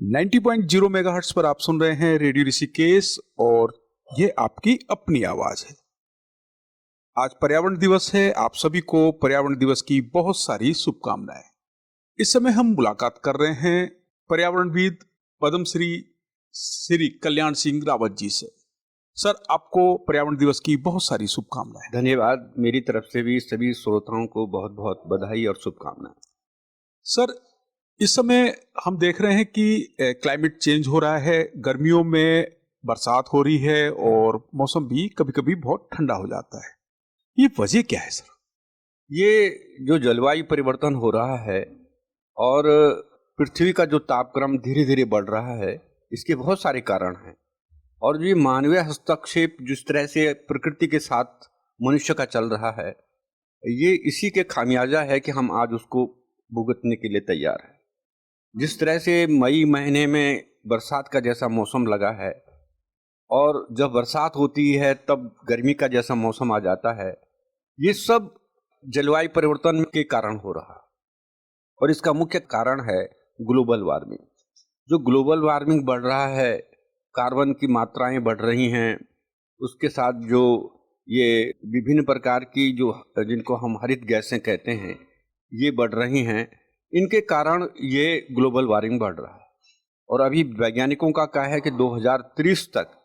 90.0 megahertz पर आप सुन रहे हैं रेडियो ऋषिकेश और ये आपकी अपनी आवाज है। आज पर्यावरण दिवस है। आप सभी को पर्यावरण दिवस की बहुत सारी शुभकामनाएं। इस समय हम मुलाकात कर रहे हैं पर्यावरणविद पद्मश्री श्री कल्याण सिंह रावत जी से। सर, आपको पर्यावरण दिवस की बहुत सारी शुभकामनाएं। धन्यवाद। मेरी तरफ से भी सभी श्रोताओं को बहुत बहुत बधाई और शुभकामनाएं। सर, इस समय हम देख रहे हैं कि क्लाइमेट चेंज हो रहा है। गर्मियों में बरसात हो रही है और मौसम भी कभी-कभी बहुत ठंडा हो जाता है। ये वजह क्या है सर? ये जो जलवायु परिवर्तन हो रहा है और पृथ्वी का जो तापक्रम धीरे धीरे बढ़ रहा है, इसके बहुत सारे कारण हैं। और ये मानवीय हस्तक्षेप जिस तरह से प्रकृति के साथ मनुष्य का चल रहा है, ये इसी के खामियाजा है कि हम आज उसको भुगतने के लिए तैयार हैं। जिस तरह से मई महीने में बरसात का जैसा मौसम लगा है और जब बरसात होती है तब गर्मी का जैसा मौसम आ जाता है, ये सब जलवायु परिवर्तन के कारण हो रहा है। और इसका मुख्य कारण है ग्लोबल वार्मिंग। जो ग्लोबल वार्मिंग बढ़ रहा है, कार्बन की मात्राएं बढ़ रही हैं, उसके साथ जो ये विभिन्न प्रकार की जो जिनको हम हरित गैसें कहते हैं, ये बढ़ रही हैं। इनके कारण ये ग्लोबल वार्मिंग बढ़ रहा है। और अभी वैज्ञानिकों का कहा है कि 2030 तक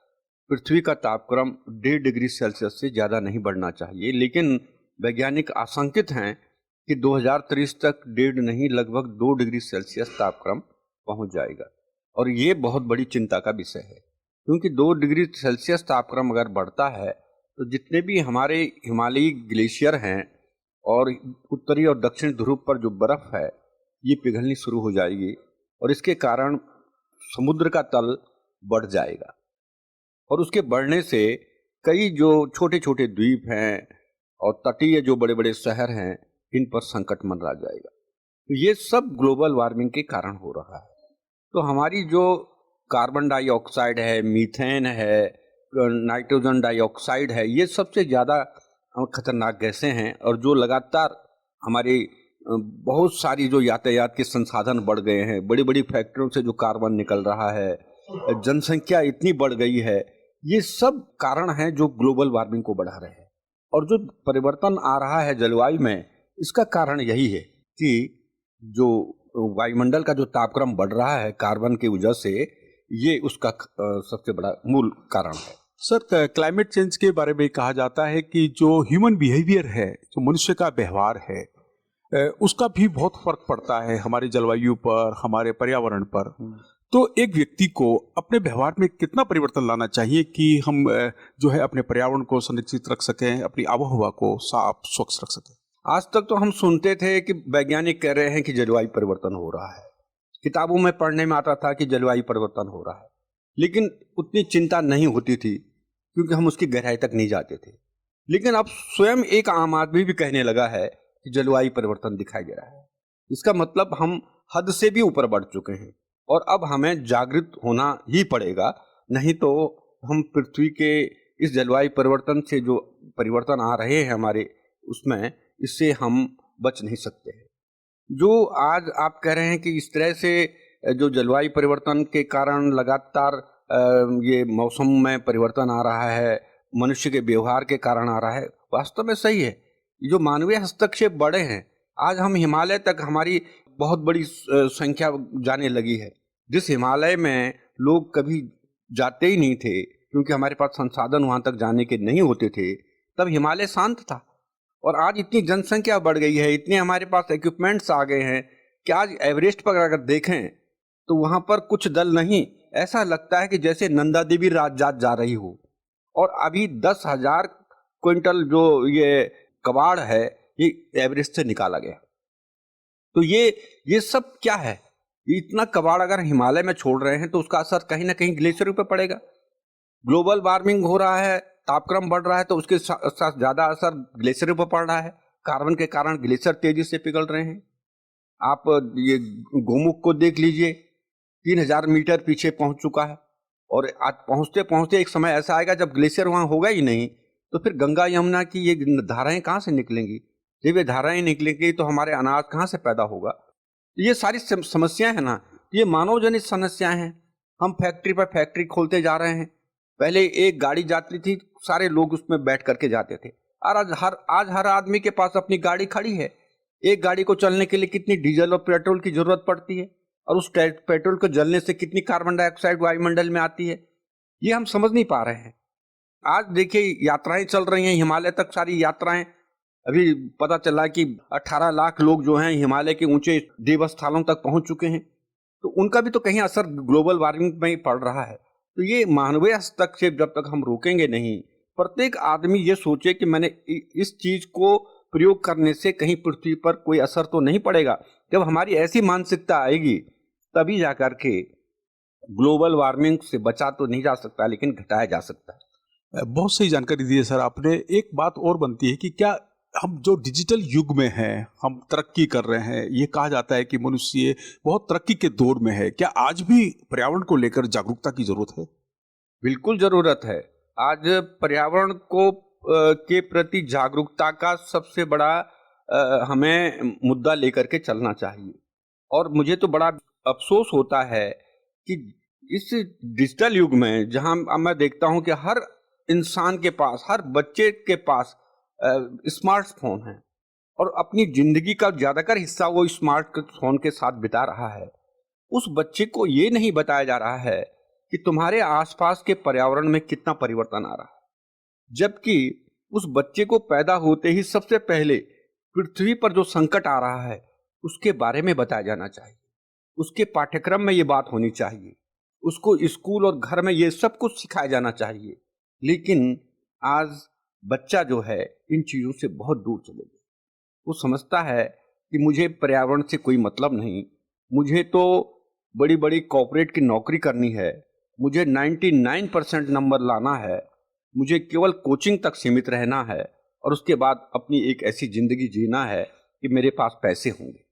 पृथ्वी का तापक्रम 1.5 डिग्री सेल्सियस से ज़्यादा नहीं बढ़ना चाहिए। लेकिन वैज्ञानिक आशंकित हैं कि 2030 तक 1.5 नहीं, लगभग 2 डिग्री सेल्सियस तापक्रम पहुंच जाएगा। और ये बहुत बड़ी चिंता का विषय है, क्योंकि 2 डिग्री सेल्सियस तापक्रम अगर बढ़ता है तो जितने भी हमारे हिमालयी ग्लेशियर हैं और उत्तरी और दक्षिण ध्रुव पर जो बर्फ़ है, ये पिघलनी शुरू हो जाएगी और इसके कारण समुद्र का तल बढ़ जाएगा। और उसके बढ़ने से कई जो छोटे छोटे द्वीप हैं और तटीय जो बड़े बड़े शहर हैं, इन पर संकट मंडरा जाएगा। तो ये सब ग्लोबल वार्मिंग के कारण हो रहा है। तो हमारी जो कार्बन डाइऑक्साइड है, मीथेन है, नाइट्रोजन डाइऑक्साइड है, ये सबसे ज़्यादा खतरनाक गैसें हैं। और जो लगातार हमारी बहुत सारी जो यातायात के संसाधन बढ़ गए हैं, बड़ी बड़ी फैक्ट्रियों से जो कार्बन निकल रहा है, जनसंख्या इतनी बढ़ गई है, ये सब कारण हैं जो ग्लोबल वार्मिंग को बढ़ा रहे हैं। और जो परिवर्तन आ रहा है जलवायु में, इसका कारण यही है कि जो वायुमंडल का जो तापक्रम बढ़ रहा है कार्बन की वजह से, ये उसका सबसे बड़ा मूल कारण है। सर, क्लाइमेट चेंज के बारे में कहा जाता है कि जो ह्यूमन बिहेवियर है, जो मनुष्य का व्यवहार है, उसका भी बहुत फर्क पड़ता है हमारी जलवायु पर, हमारे पर्यावरण पर। तो एक व्यक्ति को अपने व्यवहार में कितना परिवर्तन लाना चाहिए कि हम जो है अपने पर्यावरण को संरक्षित रख सकें, अपनी आबोहवा को साफ स्वच्छ रख सकें? आज तक तो हम सुनते थे कि वैज्ञानिक कह रहे हैं कि जलवायु परिवर्तन हो रहा है, किताबों में पढ़ने में आता था कि जलवायु परिवर्तन हो रहा है, लेकिन उतनी चिंता नहीं होती थी क्योंकि हम उसकी गहराई तक नहीं जाते थे। लेकिन अब स्वयं एक आम आदमी भी कहने लगा है कि जलवायु परिवर्तन दिखाई दे रहा है। इसका मतलब हम हद से भी ऊपर बढ़ चुके हैं और अब हमें जागृत होना ही पड़ेगा, नहीं तो हम पृथ्वी के इस जलवायु परिवर्तन से जो परिवर्तन आ रहे हैं हमारे, उसमें इससे हम बच नहीं सकते हैं। जो आज आप कह रहे हैं कि इस तरह से जो जलवायु परिवर्तन के कारण लगातार ये मौसम में परिवर्तन आ रहा है, मनुष्य के व्यवहार के कारण आ रहा है, वास्तव में सही है। जो मानवीय हस्तक्षेप बढ़े हैं, आज हम हिमालय तक हमारी बहुत बड़ी संख्या जाने लगी है। जिस हिमालय में लोग कभी जाते ही नहीं थे क्योंकि हमारे पास संसाधन वहाँ तक जाने के नहीं होते थे, तब हिमालय शांत था। और आज इतनी जनसंख्या बढ़ गई है, इतने हमारे पास इक्विपमेंट्स आ गए हैं कि आज एवरेस्ट पर अगर देखें तो वहाँ पर कुछ दल नहीं, ऐसा लगता है कि जैसे नंदा देवी राजजात जा रही हो। और अभी 10,000 क्विंटल जो ये कबाड़ है, ये एवरेस्ट से निकाला गया। तो ये सब क्या है? ये इतना कबाड़ अगर हिमालय में छोड़ रहे हैं तो उसका असर कहीं ना कहीं ग्लेशियरों पर पड़ेगा। ग्लोबल वार्मिंग हो रहा है, तापक्रम बढ़ रहा है, तो उसके साथ ज़्यादा असर ग्लेशियरों पर पड़ रहा है। कार्बन के कारण ग्लेशियर तेजी से पिघल रहे हैं। आप ये गोमुख को देख लीजिए, 3000 मीटर पीछे पहुंच चुका है। और आज पहुंचते पहुंचते एक समय ऐसा आएगा जब ग्लेशियर वहां होगा ही नहीं, तो फिर गंगा यमुना की ये धाराएं कहाँ से निकलेंगी? जब ये धाराएं निकलेंगी तो हमारे अनाज कहाँ से पैदा होगा? ये सारी समस्याएं हैं ना, ये मानव जनित समस्याएं हैं। हम फैक्ट्री पर फैक्ट्री खोलते जा रहे हैं। पहले एक गाड़ी जाती थी, सारे लोग उसमें बैठ करके जाते थे। और आज हर आदमी के पास अपनी गाड़ी खड़ी है। एक गाड़ी को चलने के लिए कितनी डीजल और पेट्रोल की जरूरत पड़ती है, और उस पेट्रोल को जलने से कितनी कार्बन डाइऑक्साइड वायुमंडल में आती है, ये हम समझ नहीं पा रहे हैं। आज देखिए यात्राएं चल रही हैं, हिमालय तक सारी यात्राएं। अभी पता चला कि 18 लाख लोग जो हैं हिमालय के ऊंचे देव स्थलों तक पहुंच चुके हैं। तो उनका भी तो कहीं असर ग्लोबल वार्मिंग में ही पड़ रहा है। तो ये मानवीय हस्तक्षेप जब तक हम रोकेंगे नहीं, प्रत्येक आदमी ये सोचे कि मैंने इस चीज को प्रयोग करने से कहीं पृथ्वी पर कोई असर तो नहीं पड़ेगा। जब हमारी ऐसी मानसिकता आएगी तभी जाकर के ग्लोबल वार्मिंग से बचा तो नहीं जा सकता, लेकिन घटाया जा सकता है। बहुत सही जानकारी दी है सर आपने। एक बात और बनती है कि क्या हम जो डिजिटल युग में हैं, हम तरक्की कर रहे हैं, ये कहा जाता है कि मनुष्य बहुत तरक्की के दौर में है, क्या आज भी पर्यावरण को लेकर जागरूकता की जरूरत है? बिल्कुल जरूरत है। आज पर्यावरण को के प्रति जागरूकता का सबसे बड़ा हमें मुद्दा लेकर के चलना चाहिए। और मुझे तो बड़ा अफसोस होता है कि इस डिजिटल युग में जहां अब मैं देखता हूं कि हर इंसान के पास, हर बच्चे के पास स्मार्टफोन है, और अपनी जिंदगी का ज्यादातर हिस्सा वो स्मार्टफोन के साथ बिता रहा है। उस बच्चे को ये नहीं बताया जा रहा है कि तुम्हारे आसपास के पर्यावरण में कितना परिवर्तन आ रहा है। जबकि उस बच्चे को पैदा होते ही सबसे पहले पृथ्वी पर जो संकट आ रहा है उसके बारे में बताया जाना चाहिए। उसके पाठ्यक्रम में ये बात होनी चाहिए। उसको स्कूल और घर में ये सब कुछ सिखाया जाना चाहिए। लेकिन आज बच्चा जो है इन चीजों से बहुत दूर चले गया। वो समझता है कि मुझे पर्यावरण से कोई मतलब नहीं, मुझे तो बड़ी बड़ी कॉर्पोरेट की नौकरी करनी है, मुझे 99% नंबर लाना है, मुझे केवल कोचिंग तक सीमित रहना है, और उसके बाद अपनी एक ऐसी जिंदगी जीना है कि मेरे पास पैसे होंगे।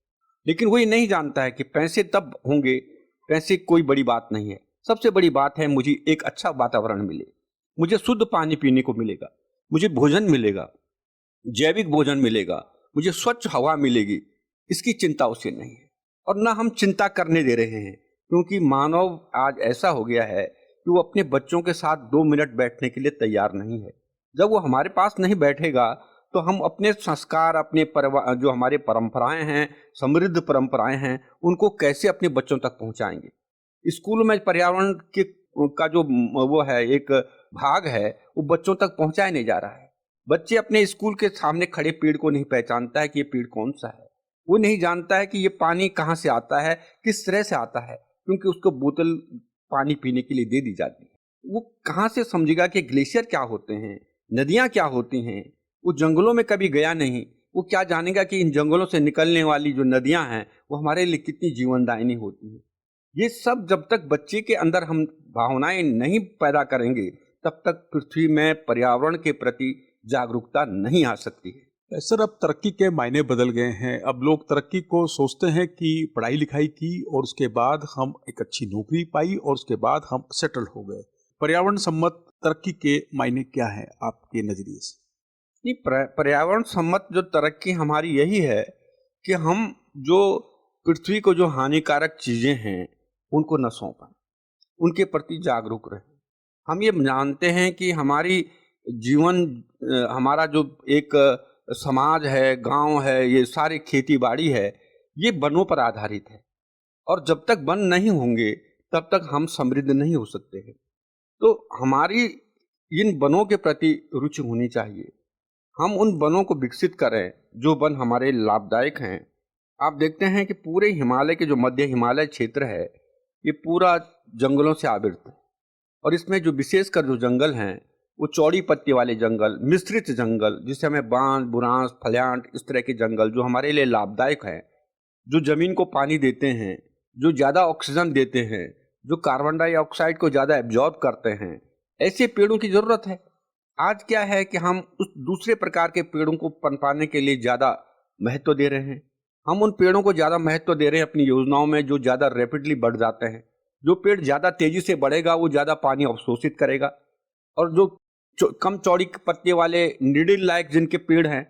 लेकिन वो ये नहीं जानता है कि पैसे तब होंगे, पैसे कोई बड़ी बात नहीं है। सबसे बड़ी बात है मुझे एक अच्छा वातावरण मिले, मुझे शुद्ध पानी पीने को मिलेगा, मुझे भोजन मिलेगा, जैविक भोजन मिलेगा, मुझे स्वच्छ हवा मिलेगी। इसकी चिंता उसे नहीं है, और ना हम चिंता करने दे रहे हैं। क्योंकि मानव आज ऐसा हो गया है कि वो अपने बच्चों के साथ 2 मिनट बैठने के लिए तैयार नहीं है। जब वो हमारे पास नहीं बैठेगा तो हम अपने संस्कार, अपने जो हमारे परंपराएं हैं, समृद्ध परंपराएं हैं, उनको कैसे अपने बच्चों तक पहुंचाएंगे। स्कूल में पर्यावरण के का जो वो है एक भाग है, वो बच्चों तक पहुंचाया नहीं जा रहा है। बच्चे अपने स्कूल के सामने खड़े पेड़ को नहीं पहचानता है कि ये पेड़ कौन सा है। वो नहीं जानता है कि ये पानी कहाँ से आता है, किस तरह से आता है, क्योंकि उसको बोतल पानी पीने के लिए दे दी जाती है। वो कहाँ से समझेगा कि ग्लेशियर क्या होते हैं, नदियाँ क्या होती हैं। वो जंगलों में कभी गया नहीं, वो क्या जानेगा कि इन जंगलों से निकलने वाली जो नदियाँ हैं वो हमारे लिए कितनी जीवनदायिनी होती हैं। ये सब जब तक बच्चे के अंदर हम भावनाएं नहीं पैदा करेंगे तब तक पृथ्वी में पर्यावरण के प्रति जागरूकता नहीं आ सकती है। सर, अब तरक्की के मायने बदल गए हैं। अब लोग तरक्की को सोचते हैं कि पढ़ाई लिखाई की और उसके बाद हम एक अच्छी नौकरी पाई और उसके बाद हम सेटल हो गए। पर्यावरण सम्मत तरक्की के मायने क्या हैं आपके नजरिए से? नहीं, पर्यावरण सम्मत जो तरक्की हमारी यही है कि हम जो पृथ्वी को जो हानिकारक चीजें हैं उनको न सौंपें, उनके प्रति जागरूक रहें। हम ये जानते हैं कि हमारी जीवन हमारा जो एक समाज है, गांव है, ये सारी खेती बाड़ी है, ये वनों पर आधारित है। और जब तक वन नहीं होंगे तब तक हम समृद्ध नहीं हो सकते हैं। तो हमारी इन वनों के प्रति रुचि होनी चाहिए। हम उन वनों को विकसित करें जो वन हमारे लाभदायक हैं। आप देखते हैं कि पूरे हिमालय के जो मध्य हिमालय क्षेत्र है ये पूरा जंगलों से आवृत है, और इसमें जो विशेषकर जो जंगल हैं वो चौड़ी पत्ती वाले जंगल, मिश्रित जंगल, जिसे हमें बांस, बुरांस, फलियांट, इस तरह के जंगल जो हमारे लिए लाभदायक हैं, जो जमीन को पानी देते हैं, जो ज़्यादा ऑक्सीजन देते हैं, जो कार्बन डाइऑक्साइड को ज़्यादा एब्जॉर्ब करते हैं, ऐसे पेड़ों की ज़रूरत है। आज क्या है कि हम उस दूसरे प्रकार के पेड़ों को पनपाने के लिए ज़्यादा महत्व दे रहे हैं। हम उन पेड़ों को ज़्यादा महत्व दे रहे हैं अपनी योजनाओं में जो ज़्यादा रैपिडली बढ़ जाते हैं। जो पेड़ ज़्यादा तेज़ी से बढ़ेगा वो ज़्यादा पानी अवशोषित करेगा, और जो कम चौड़ी पत्ते वाले निडिल लाइक जिनके पेड़ हैं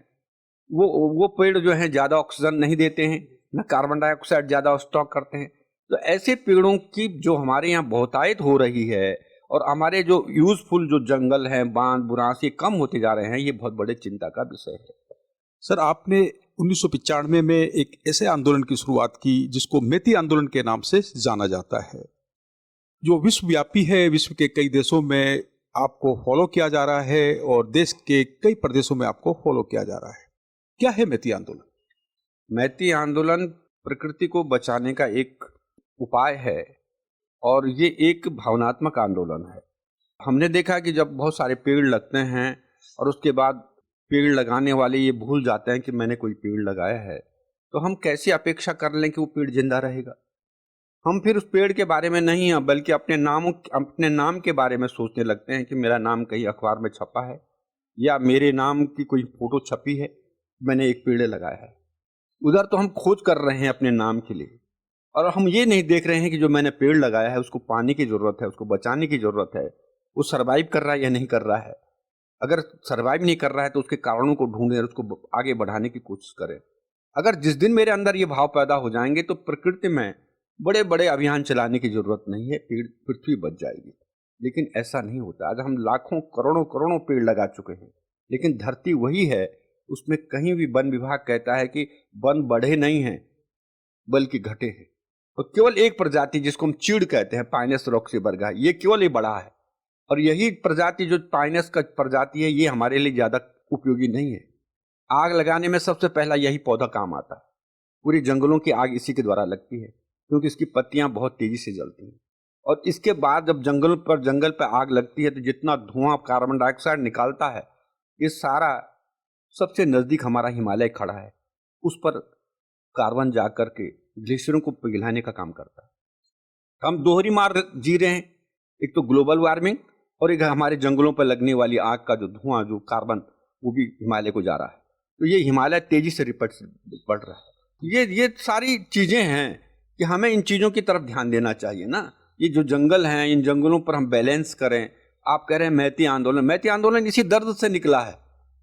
वो पेड़ जो हैं ज़्यादा ऑक्सीजन नहीं देते हैं, न कार्बन डाइऑक्साइड ज़्यादा स्टॉक करते हैं। तो ऐसे पेड़ों की जो हमारे यहाँ बहुतायत हो रही है और हमारे जो यूजफुल जो जंगल हैं, बांध बुरांस, ये कम होते जा रहे हैं, ये बहुत बड़े चिंता का विषय है। सर, आपने 1995 में एक ऐसे आंदोलन की शुरुआत की जिसको मेती आंदोलन के नाम से जाना जाता है, जो विश्वव्यापी है। विश्व के कई देशों में आपको फॉलो किया जा रहा है और देश के कई प्रदेशों में आपको फॉलो किया जा रहा है। क्या है मेती आंदोलन? मैती आंदोलन प्रकृति को बचाने का एक उपाय है और ये एक भावनात्मक आंदोलन है। हमने देखा कि जब बहुत सारे पेड़ लगते हैं और उसके बाद पेड़ लगाने वाले ये भूल जाते हैं कि मैंने कोई पेड़ लगाया है, तो हम कैसे अपेक्षा कर लें कि वो पेड़ जिंदा रहेगा। हम फिर उस पेड़ के बारे में नहीं है बल्कि अपने नाम के बारे में सोचने लगते हैं कि मेरा नाम कहीं अखबार में छपा है या मेरे नाम की कोई फोटो छपी है, मैंने एक पेड़ लगाया है। उधर तो हम खोज कर रहे हैं अपने नाम के लिए और हम ये नहीं देख रहे हैं कि जो मैंने पेड़ लगाया है उसको पानी की जरूरत है, उसको बचाने की जरूरत है, वो सरवाइव कर रहा है या नहीं कर रहा है। अगर सरवाइव नहीं कर रहा है तो उसके कारणों को ढूंढें और उसको आगे बढ़ाने की कोशिश करें। अगर जिस दिन मेरे अंदर ये भाव पैदा हो जाएंगे तो प्रकृति में बड़े बड़े अभियान चलाने की जरूरत नहीं है, पेड़ पृथ्वी बच जाएगी। लेकिन ऐसा नहीं होता। आज हम लाखों करोड़ों करोड़ों पेड़ लगा चुके हैं, लेकिन धरती वही है। उसमें कहीं भी वन विभाग कहता है कि वन बढ़े नहीं हैं बल्कि घटे हैं। और केवल एक प्रजाति जिसको हम चीड़ कहते हैं, पाइनस रॉक्सीबर्गा, ये केवल ही बड़ा है। और यही प्रजाति जो पाइनस का प्रजाति है, ये हमारे लिए ज्यादा उपयोगी नहीं है। आग लगाने में सबसे पहला यही पौधा काम आता है। पूरी जंगलों की आग इसी के द्वारा लगती है क्योंकि इसकी पत्तियां बहुत तेजी से जलती हैं। और इसके बाद जब जंगल पर आग लगती है तो जितना धुआं कार्बन डाइऑक्साइड निकालता है, ये सारा सबसे नजदीक हमारा हिमालय खड़ा है, उस पर कार्बन जा करके ग्लेशियरों को पिघलाने का काम करता है। हम दोहरी मार जी रहे हैं, एक तो ग्लोबल वार्मिंग और एक हमारे जंगलों पर लगने वाली आग का जो धुआं, जो कार्बन, वो भी हिमालय को जा रहा है। तो ये हिमालय तेजी से बढ़ रहा है। ये सारी चीजें हैं कि हमें इन चीजों की तरफ ध्यान देना चाहिए ना। ये जो जंगल हैं, इन जंगलों पर हम बैलेंस करें। आप कह रहे हैं मैती आंदोलन इसी दर्द से निकला है।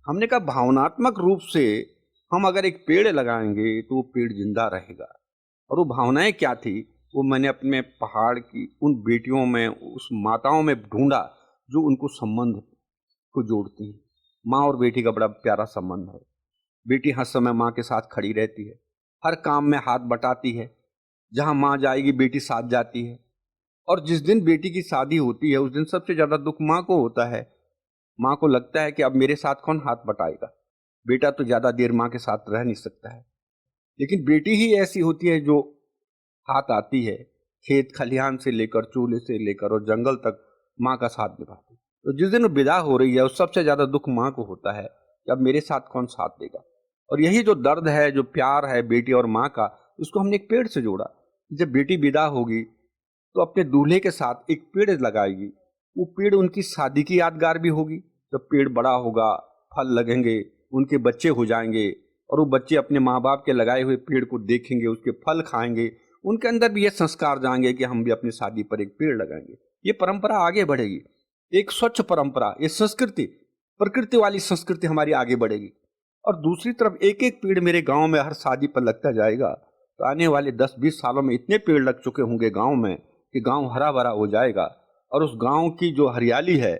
हमने कहा भावनात्मक रूप से हम अगर एक पेड़ लगाएंगे तो वो पेड़ जिंदा रहेगा। और वो भावनाएं क्या थी, वो मैंने अपने पहाड़ की उन बेटियों में, उस माताओं में ढूंढा जो उनको संबंध को जोड़ती हैं। माँ और बेटी का बड़ा प्यारा संबंध है। बेटी हर समय माँ के साथ खड़ी रहती है, हर काम में हाथ बटाती है, जहाँ माँ जाएगी बेटी साथ जाती है। और जिस दिन बेटी की शादी होती है उस दिन सबसे ज्यादा दुख माँ को होता है। माँ को लगता है कि अब मेरे साथ कौन हाथ बटाएगा। बेटा तो ज्यादा देर माँ के साथ रह नहीं सकता है, लेकिन बेटी ही ऐसी होती है जो हाथ आती है, खेत खलिहान से लेकर, चूल्हे से लेकर और जंगल तक माँ का साथ निभाती है। तो जिस दिन वो विदा हो रही है उस सबसे ज्यादा दुख माँ को होता है कि अब मेरे साथ कौन साथ देगा। और यही जो दर्द है, जो प्यार है बेटी और माँ का, उसको हमने एक पेड़ से जोड़ा। जब बेटी विदा होगी तो अपने दूल्हे के साथ एक पेड़ लगाएगी। वो पेड़ उनकी शादी की यादगार भी होगी। जब पेड़ बड़ा होगा, फल लगेंगे, उनके बच्चे हो जाएंगे और वो बच्चे अपने माँ बाप के लगाए हुए पेड़ को देखेंगे, उसके फल खाएंगे, उनके अंदर भी ये संस्कार जाएंगे कि हम भी अपनी शादी पर एक पेड़ लगाएंगे। ये परंपरा आगे बढ़ेगी, एक स्वच्छ परंपरा, ये संस्कृति, प्रकृति वाली संस्कृति हमारी आगे बढ़ेगी। और दूसरी तरफ एक एक पेड़ मेरे गांव में हर शादी पर लगता जाएगा तो आने वाले 10-20 सालों में इतने पेड़ लग चुके होंगे गांव में कि गांव हरा भरा हो जाएगा। और उस गांव की जो हरियाली है,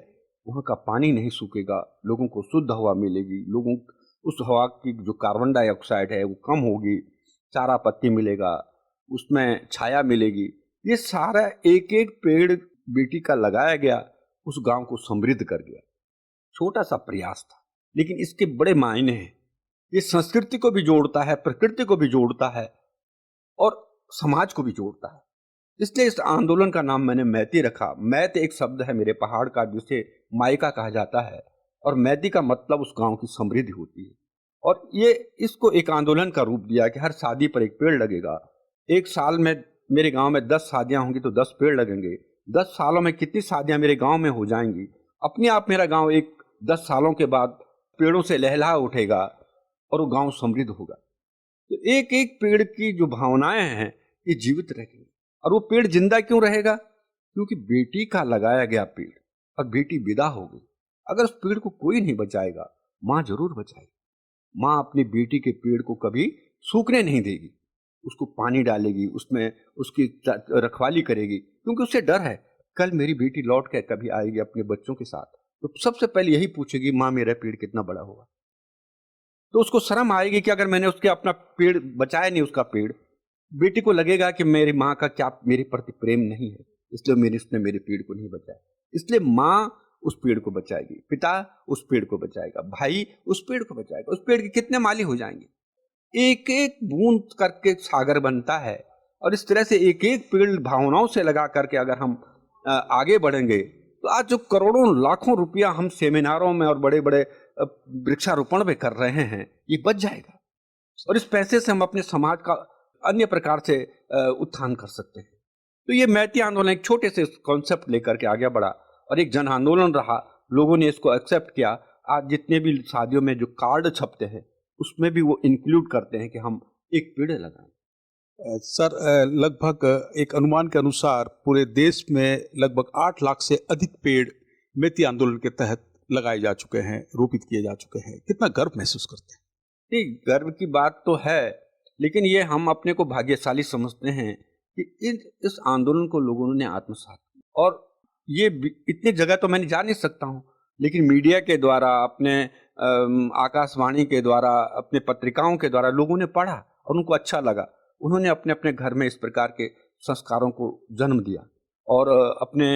वहाँ का पानी नहीं सूखेगा, लोगों को शुद्ध हवा मिलेगी, लोगों उस हवा की जो कार्बन डाइऑक्साइड है वो कम होगी, चारा पत्ती मिलेगा, उसमें छाया मिलेगी। ये सारा एक एक पेड़ बेटी का लगाया गया उस गांव को समृद्ध कर गया। छोटा सा प्रयास था लेकिन इसके बड़े मायने हैं। ये संस्कृति को भी जोड़ता है, प्रकृति को भी जोड़ता है और समाज को भी जोड़ता है। इसलिए इस आंदोलन का नाम मैंने मैती रखा। मैत एक शब्द है मेरे पहाड़ का जिसे मायका कहा जाता है और मैती का मतलब उस गांव की समृद्धि होती है। और ये इसको एक आंदोलन का रूप दिया कि हर शादी पर एक पेड़ लगेगा। एक साल में मेरे गांव में 10 शादियां होंगी तो 10 पेड़ लगेंगे। 10 सालों में कितनी शादियां मेरे गांव में हो जाएंगी। अपने आप मेरा गांव एक 10 सालों के बाद पेड़ों से लहलहा उठेगा और वो गांव समृद्ध होगा। तो एक एक पेड़ की जो भावनाएं हैं ये जीवित रहेंगी। और वो पेड़ जिंदा क्यों रहेगा? क्योंकि बेटी का लगाया गया पेड़ और बेटी विदा हो गई। अगर उस पेड़ को कोई नहीं बचाएगा, माँ जरूर बचाएगी। माँ अपनी बेटी के पेड़ को कभी सूखने नहीं देगी। उसको पानी डालेगी, उसमें उसकी रखवाली करेगी, क्योंकि उसे डर है कल मेरी बेटी लौट के कभी आएगी अपने बच्चों के साथ, तो सबसे पहले यही पूछेगी माँ मेरा पेड़ कितना बड़ा होगा। तो उसको शर्म आएगी कि अगर मैंने उसके अपना पेड़ बचाया नहीं, उसका पेड़, बेटी को लगेगा कि मेरी माँ का क्या मेरे प्रति प्रेम नहीं है, इसलिए उसने मेरे पेड़ को नहीं बचाया। इसलिए माँ उस पेड़ को बचाएगी, पिता उस पेड़ को बचाएगा, भाई उस पेड़ को बचाएगा। उस पेड़ के कितने माली हो जाएंगे। एक एक बूंद करके सागर बनता है, और इस तरह से एक एक पेड़ भावनाओं से लगा करके अगर हम आगे बढ़ेंगे तो आज जो करोड़ों लाखों रुपया हम सेमिनारों में और बड़े बड़े वृक्षारोपण में कर रहे हैं, ये बच जाएगा, और इस पैसे से हम अपने समाज का अन्य प्रकार से उत्थान कर सकते हैं। तो ये मैती आंदोलन एक छोटे से कॉन्सेप्ट लेकर के आगे बढ़ा और एक जन आंदोलन रहा। लोगों ने इसको एक्सेप्ट किया। आज जितने भी शादियों में जो कार्ड छपते हैं उसमें भी वो इंक्लूड करते हैं कि हम एक पेड़ लगाएं। सर, लगभग एक अनुमान के अनुसार पूरे देश में लगभग 8 लाख से अधिक पेड़ मैती आंदोलन के तहत लगाए जा चुके हैं, रोपित किए जा चुके हैं। कितना गर्व महसूस करते हैं? नहीं, गर्व की बात तो है, लेकिन ये हम अपने को भाग्यशाली समझते हैं कि इस आंदोलन को लोगों ने आत्मसात किया। और ये इतनी जगह तो मैं जा नहीं सकता हूँ, लेकिन मीडिया के द्वारा, अपने आकाशवाणी के द्वारा, अपने पत्रिकाओं के द्वारा लोगों ने पढ़ा और उनको अच्छा लगा। उन्होंने अपने अपने घर में इस प्रकार के संस्कारों को जन्म दिया और अपने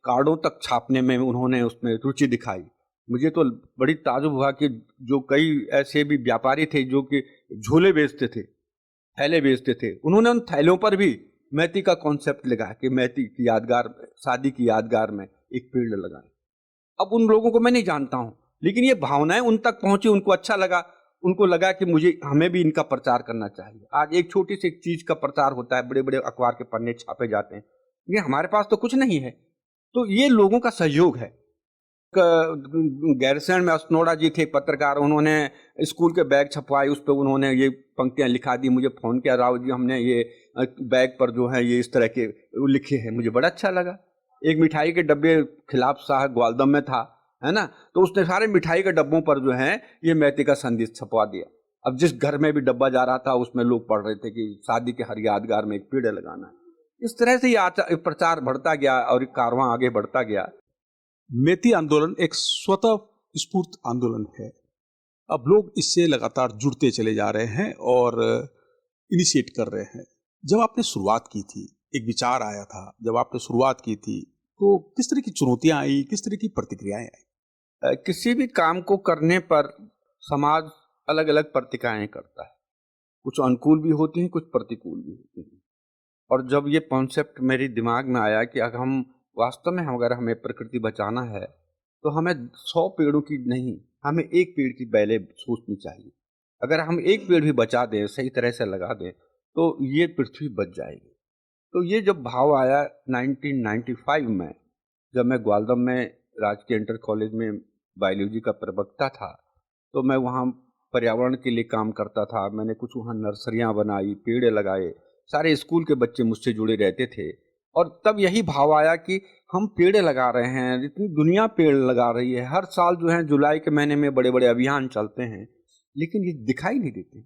कार्डों तक छापने में उन्होंने उसमें रुचि दिखाई। मुझे तो बड़ी ताजुब हुआ कि जो कई ऐसे भी व्यापारी थे जो कि झोले बेचते थे, थैले बेचते थे, उन्होंने उन थैलों पर भी मैती का कॉन्सेप्ट लगा कि मैती की यादगार, शादी की यादगार में एक पेड़ लगाएं। अब उन लोगों को मैं नहीं जानता हूं, लेकिन ये भावनाएं उन तक पहुंची, उनको अच्छा लगा, उनको लगा कि हमें भी इनका प्रचार करना चाहिए। आज एक छोटी सी चीज का प्रचार होता है, बड़े बड़े अखबार के पन्ने छापे जाते हैं, ये हमारे पास तो कुछ नहीं है। तो ये लोगों का सहयोग है। गैरसैंण में अस्नोड़ा जी थे पत्रकार, उन्होंने स्कूल के बैग छपवाए, उस पर उन्होंने ये पंक्तियां लिखा दी, मुझे फोन किया, राव जी हमने ये बैग पर जो है ये इस तरह के लिखे हैं। मुझे बड़ा अच्छा लगा। एक मिठाई के डब्बे खिलाफ साहब ग्वालदम में था, है ना, तो उसने सारे मिठाई के डब्बों पर जो है ये मैती का संदेश छपवा दिया। अब जिस घर में भी डब्बा जा रहा था उसमें लोग पढ़ रहे थे कि शादी के हर यादगार में एक पेड़ लगाना है। इस तरह से ये प्रचार बढ़ता गया और कारवां आगे बढ़ता गया। मैती आंदोलन एक स्वतः स्फूर्त आंदोलन है। अब लोग इससे लगातार जुड़ते चले जा रहे हैं और इनिशिएट कर रहे हैं। जब आपने शुरुआत की थी, एक विचार आया था, जब आपने शुरुआत की थी, तो किस तरह की चुनौतियां आई, किस तरह की प्रतिक्रियाएं आई? किसी भी काम को करने पर समाज अलग अलग प्रतिक्रियाएं करता है। कुछ अनुकूल भी होती हैं, कुछ प्रतिकूल भी होती हैं। और जब ये कॉन्सेप्ट मेरे दिमाग में आया कि अगर हम वास्तव में अगर हमें प्रकृति बचाना है तो हमें 100 पेड़ों की नहीं, हमें एक पेड़ की पहले सोचनी चाहिए। अगर हम एक पेड़ भी बचा दें, सही तरह से लगा दें, तो ये पृथ्वी बच जाएगी। तो ये जब भाव आया 1995 में, जब मैं ग्वालदम में राजकीय इंटर कॉलेज में बायोलॉजी का प्रवक्ता था, तो मैं वहाँ पर्यावरण के लिए काम करता था। मैंने कुछ वहाँ नर्सरियाँ बनाई, पेड़ लगाए, सारे स्कूल के बच्चे मुझसे जुड़े रहते थे। और तब यही भाव आया कि हम पेड़ लगा रहे हैं, इतनी दुनिया पेड़ लगा रही है, हर साल जो है जुलाई के महीने में बड़े बड़े अभियान चलते हैं, लेकिन ये दिखाई नहीं देते।